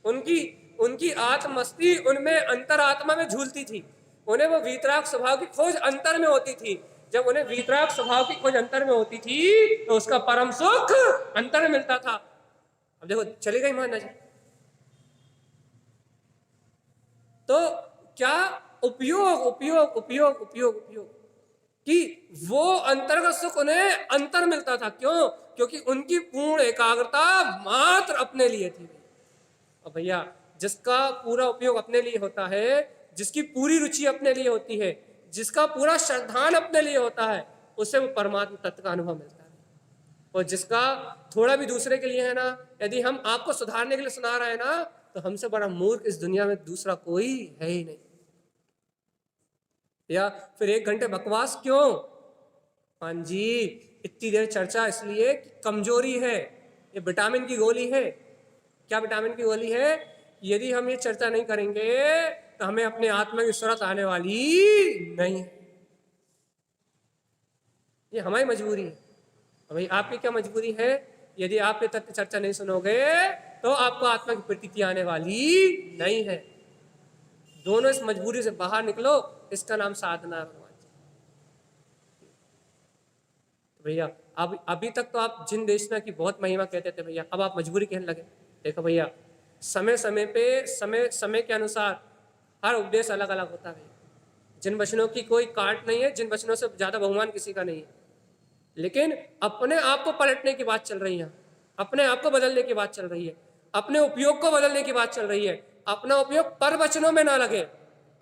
[SPEAKER 1] उनकी आत्मस्ती उनमें अंतरात्मा में झूलती थी। उन्हें वो वीतराग स्वभाव की खोज अंतर में होती थी। जब उन्हें वीतराग स्वभाव की खोज अंतर में होती थी तो उसका परम सुख अंतर में मिलता था। अब देखो चली गई मान नजर, तो क्या उपयोग उपयोग उपयोग उपयोग उपयोग कि वो अंतर का सुख उन्हें अंतर मिलता था। क्यों? क्योंकि उनकी पूर्ण एकाग्रता मात्र अपने लिए थी। और भैया जिसका पूरा उपयोग अपने लिए होता है, जिसकी पूरी रुचि अपने लिए होती है, जिसका पूरा श्रद्धान अपने लिए होता है, उससे वो परमात्मा तत्व का अनुभव मिलता है। और जिसका थोड़ा भी दूसरे के लिए है ना, यदि हम आपको सुधारने के लिए सुना रहे हैं ना, तो हमसे बड़ा मूर्ख इस दुनिया में दूसरा कोई है ही नहीं। या फिर 1 घंटे बकवास क्यों? हाँ जी, इतनी देर चर्चा इसलिए कि कमजोरी है, ये विटामिन की गोली है। क्या विटामिन की गोली है? यदि हम ये चर्चा नहीं करेंगे तो हमें अपने आत्मा की सूरत आने वाली नहीं है। ये हमारी मजबूरी है। भाई आपकी क्या मजबूरी है? यदि आप ये तत्व चर्चा नहीं सुनोगे तो आपको आत्मा की प्रतीति आने वाली नहीं है। दोनों इस मजबूरी से बाहर निकलो, इसका नाम साधना है भगवान जी। तो भैया अब अभी तक तो आप जिन देशना की बहुत महिमा कहते थे भैया, अब आप मजबूरी कहने लगे। देखो भैया, समय समय पे समय के अनुसार हर उपदेश अलग अलग होता है। जिन वचनों की कोई काट नहीं है, जिन वचनों से ज्यादा बहुमान किसी का नहीं है, लेकिन अपने आप को पलटने की बात चल रही है, अपने आप को बदलने की बात चल रही है, अपने उपयोग को बदलने की बात चल रही है। अपना उपयोग पर वचनों में ना लगे,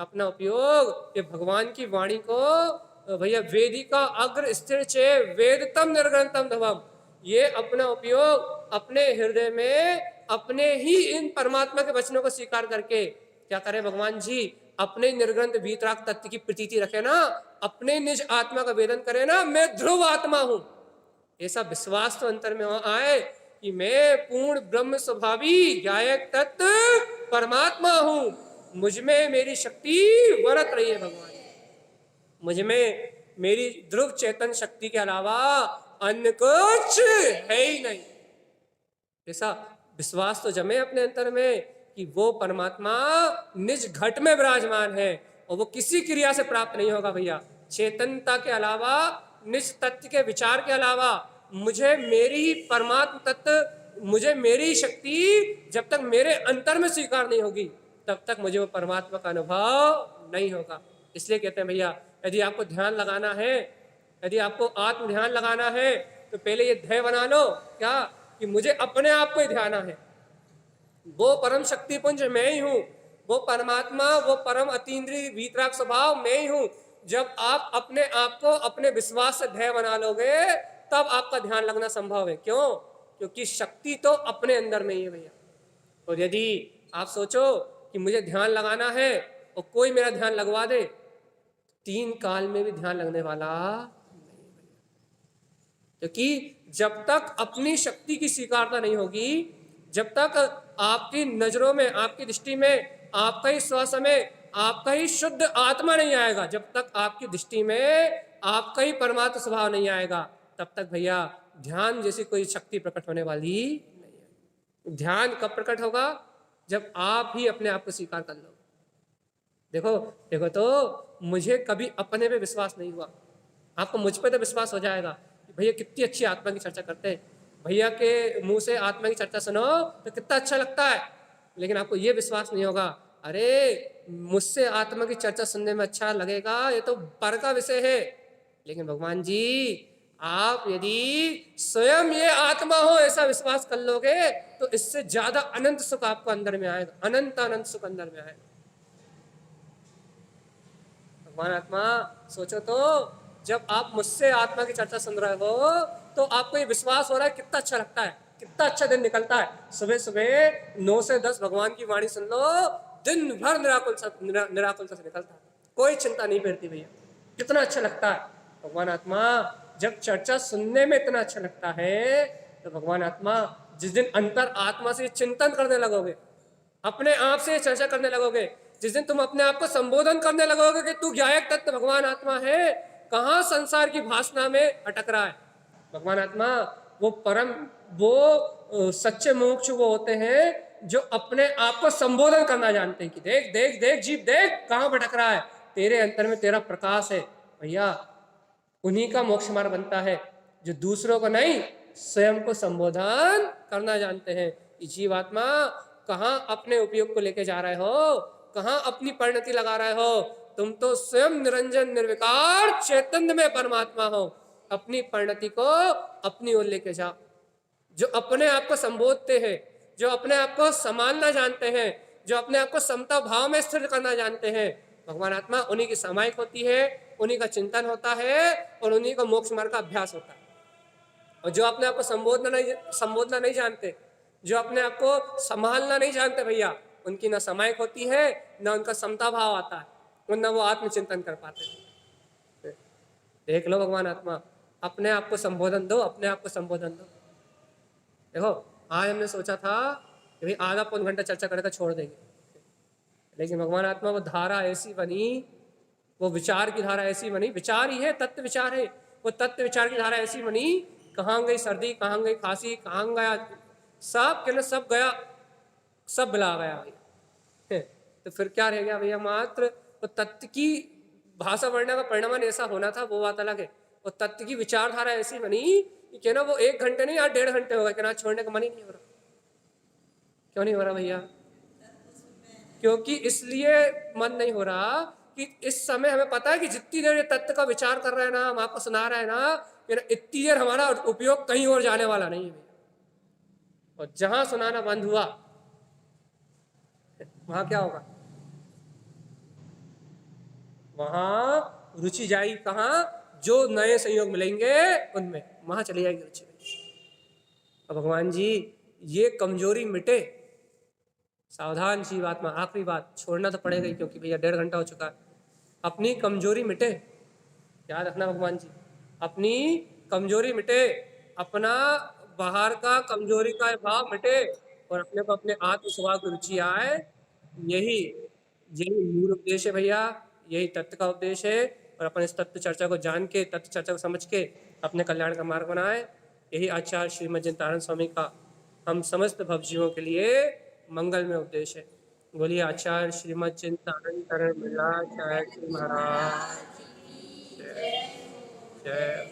[SPEAKER 1] अपना उपयोग ये भगवान की वाणी को भैया वेदिका अग्र स्थिर चे वेदतम निर्ग्रंथम धवम, ये अपना उपयोग अपने हृदय में अपने ही इन परमात्मा के वचनों को स्वीकार करके क्या करें भगवान जी? अपने निर्ग्रंथ वीतराग तत्व की प्रतीति रखे ना, अपने निज आत्मा का वेदन करे ना, मैं ध्रुव आत्मा हूं। ऐसा विश्वास तो अंतर में आए कि मैं पूर्ण ब्रह्म स्वभावी गायक तत्व परमात्मा हूं। मुझ में मेरी शक्ति बरत रही है भगवान, मुझ में मेरी ध्रुव चेतन शक्ति के अलावा अन्य कुछ है ही नहीं। ऐसा विश्वास तो जमे अपने अंतर में कि वो परमात्मा निज घट में विराजमान है और वो किसी क्रिया से प्राप्त नहीं होगा भैया। चेतनता के अलावा, निज तत्व के विचार के अलावा मुझे मेरी ही परमात्म तत्व, मुझे मेरी शक्ति जब तक मेरे अंतर में स्वीकार नहीं होगी तब तक मुझे वो परमात्मा का अनुभव नहीं होगा। इसलिए कहते हैं भैया, यदि आपको ध्यान लगाना है, यदि आपको आत्म ध्यान लगाना है, तो पहले ये ध्येय बना लो क्या कि मुझे अपने आप को ही ध्याना है। वो परम शक्ति पुंज मैं ही हूं, वो परमात्मा, वो परम अतीन्द्रिय वीतराग स्वभाव मैं ही हूं। जब आप अपने आप को अपने विश्वास से ध्येय बना लोगे तब आपका ध्यान लगना संभव है। क्यों? क्योंकि शक्ति तो अपने अंदर में ही है भैया। और यदि आप सोचो कि मुझे ध्यान लगाना है और कोई मेरा ध्यान लगवा दे, 3 काल में भी ध्यान लगने वाला नहीं भैया। क्योंकि जब तक अपनी शक्ति की स्वीकारता नहीं होगी, जब तक आपकी नजरों में, आपकी दृष्टि में आपका ही स्वसमय, आपका ही शुद्ध आत्मा नहीं आएगा, जब तक आपकी दृष्टि में आपका ही परमात्म स्वभाव नहीं आएगा, तब तक भैया ध्यान जैसी कोई शक्ति प्रकट होने वाली नहीं है। ध्यान कब प्रकट होगा? जब आप ही अपने आप को स्वीकार कर लो। देखो देखो, तो मुझे कभी अपने पे विश्वास नहीं हुआ, आपको मुझ पे तो विश्वास हो जाएगा कि भैया कितनी अच्छी आत्मा की चर्चा करते हैं, भैया के मुंह से आत्मा की चर्चा सुनो तो कितना अच्छा लगता है। लेकिन आपको ये विश्वास नहीं होगा, अरे मुझसे आत्मा की चर्चा सुनने में अच्छा लगेगा, ये तो पर का विषय है। लेकिन भगवान जी, आप यदि स्वयं ये आत्मा हो ऐसा विश्वास कर लोगे तो इससे ज्यादा अनंत सुख आपको अंदर में आएगा, अनंत अनंत सुख अंदर में आएगा। भगवान आत्मा सोचो तो, जब आप मुझसे आत्मा की चर्चा सुन रहे हो तो आपको ये विश्वास हो रहा है कितना अच्छा लगता है, कितना अच्छा दिन निकलता है। सुबह सुबह 9 से 10 भगवान की वाणी सुन लो, दिन भर निराकुल से निकलता है, कोई चिंता नहीं फिरती भैया, कितना अच्छा लगता है। भगवान आत्मा जब चर्चा सुनने में इतना अच्छा लगता है तो भगवान आत्मा जिस दिन अंतर आत्मा से चिंतन करने लगोगे, अपने आप से चर्चा करने लगोगे, जिस दिन तुम अपने आप को संबोधन करने लगोगे कि तू ज्ञायक तत्व भगवान आत्मा है, कहाँ संसार की भाषणा में अटक रहा है। भगवान आत्मा वो परम, वो सच्चे मोक्ष वो होते हैं जो अपने आप को संबोधन करना जानते हैं कि देख देख देख जीव देख कहाँ भटक रहा है, तेरे अंतर में तेरा प्रकाश है। भैया उन्हीं का मोक्ष मार्ग बनता है जो दूसरों को नहीं, स्वयं को संबोधन करना जानते हैं। जीवात्मा कहाँ अपने उपयोग को लेके जा रहे हो, कहाँ अपनी परिणति लगा रहे हो? तुम तो स्वयं निरंजन निर्विकार चैतन्य में परमात्मा हो। अपनी परिणति को अपनी ओर लेके जाओ। जो अपने आप को संबोधते हैं, जो अपने आप को संभालना जानते हैं, जो अपने आप को समता भाव में स्थिर करना जानते हैं, भगवान आत्मा उन्हीं की समायिक होती है, उन्हीं का चिंतन होता है और उन्हीं का मोक्ष मार्ग का अभ्यास होता है। और जो अपने आप को संबोधना नहीं जानते, जो अपने आप को संभालना नहीं जानते भैया, उनकी ना समायिक होती है, ना उनका समता भाव आता है, और ना वो आत्मचिंतन कर पाते हैं। देख लो भगवान आत्मा, अपने आप को संबोधन दो, अपने आप को संबोधन दो। देखो आज हमने सोचा था कि भाई आधा पौन घंटा चर्चा करके छोड़ देंगे, लेकिन भगवान आत्मा वो धारा ऐसी बनी, वो विचार की धारा ऐसी बनी, विचार ही है, तत्व विचार है, वो तत्व विचार की धारा ऐसी बनी, कहाँ गई सर्दी, कहाँ गई खांसी, कहाँ गया सब के सब गया, सब मिला गया भैया। तो फिर क्या रह गया भैया? मात्र वो तत्व की भाषा बढ़ने का परिणाम ऐसा होना था, वो बात अलग है। वो तत्व की विचारधारा ऐसी बनी कि ना वो 1 घंटे नहीं, 1.5 घंटे हो गए कि ना छोड़ने का मन ही नहीं हो रहा। क्यों नहीं हो रहा भैया? क्योंकि इसलिए मन नहीं हो रहा कि इस समय हमें पता है कि जितनी देर ये तत्व का विचार कर रहे हैं ना, हम आपको सुना रहे हैं ना, इतनी देर हमारा उपयोग कहीं और जाने वाला नहीं है भैया। और जहां सुनाना बंद हुआ वहां क्या होगा? वहां रुचि जाएगी कहाँ? जो नए संयोग मिलेंगे उनमें, वहां चली जाएगी रुचि। अब भगवान जी ये कमजोरी मिटे, सावधान जीवात्मा, आखिरी बात, छोड़ना तो पड़ेगा ही क्योंकि भैया 1.5 घंटा हो चुका है। अपनी कमजोरी मिटे, याद रखना भगवान जी, अपनी कमजोरी मिटे, अपना बाहर का कमजोरी का भाव मिटे और अपने को अपने आत्म स्वभाव की रुचि आए। यही यही मूल उपदेश है भैया, यही तत्व का उपदेश है। और अपन इस तत्व चर्चा को जान के, तत्व चर्चा को समझ के अपने कल्याण का मार्ग बनाए। यही आचार्य श्रीमद् जिनतारण स्वामी का हम समस्त भवजीवों के लिए मंगल में उपदेश है। बोलिए आचार्य श्रीमद् जिनतारण बिरलाचार्य जी महाराज जय। जय।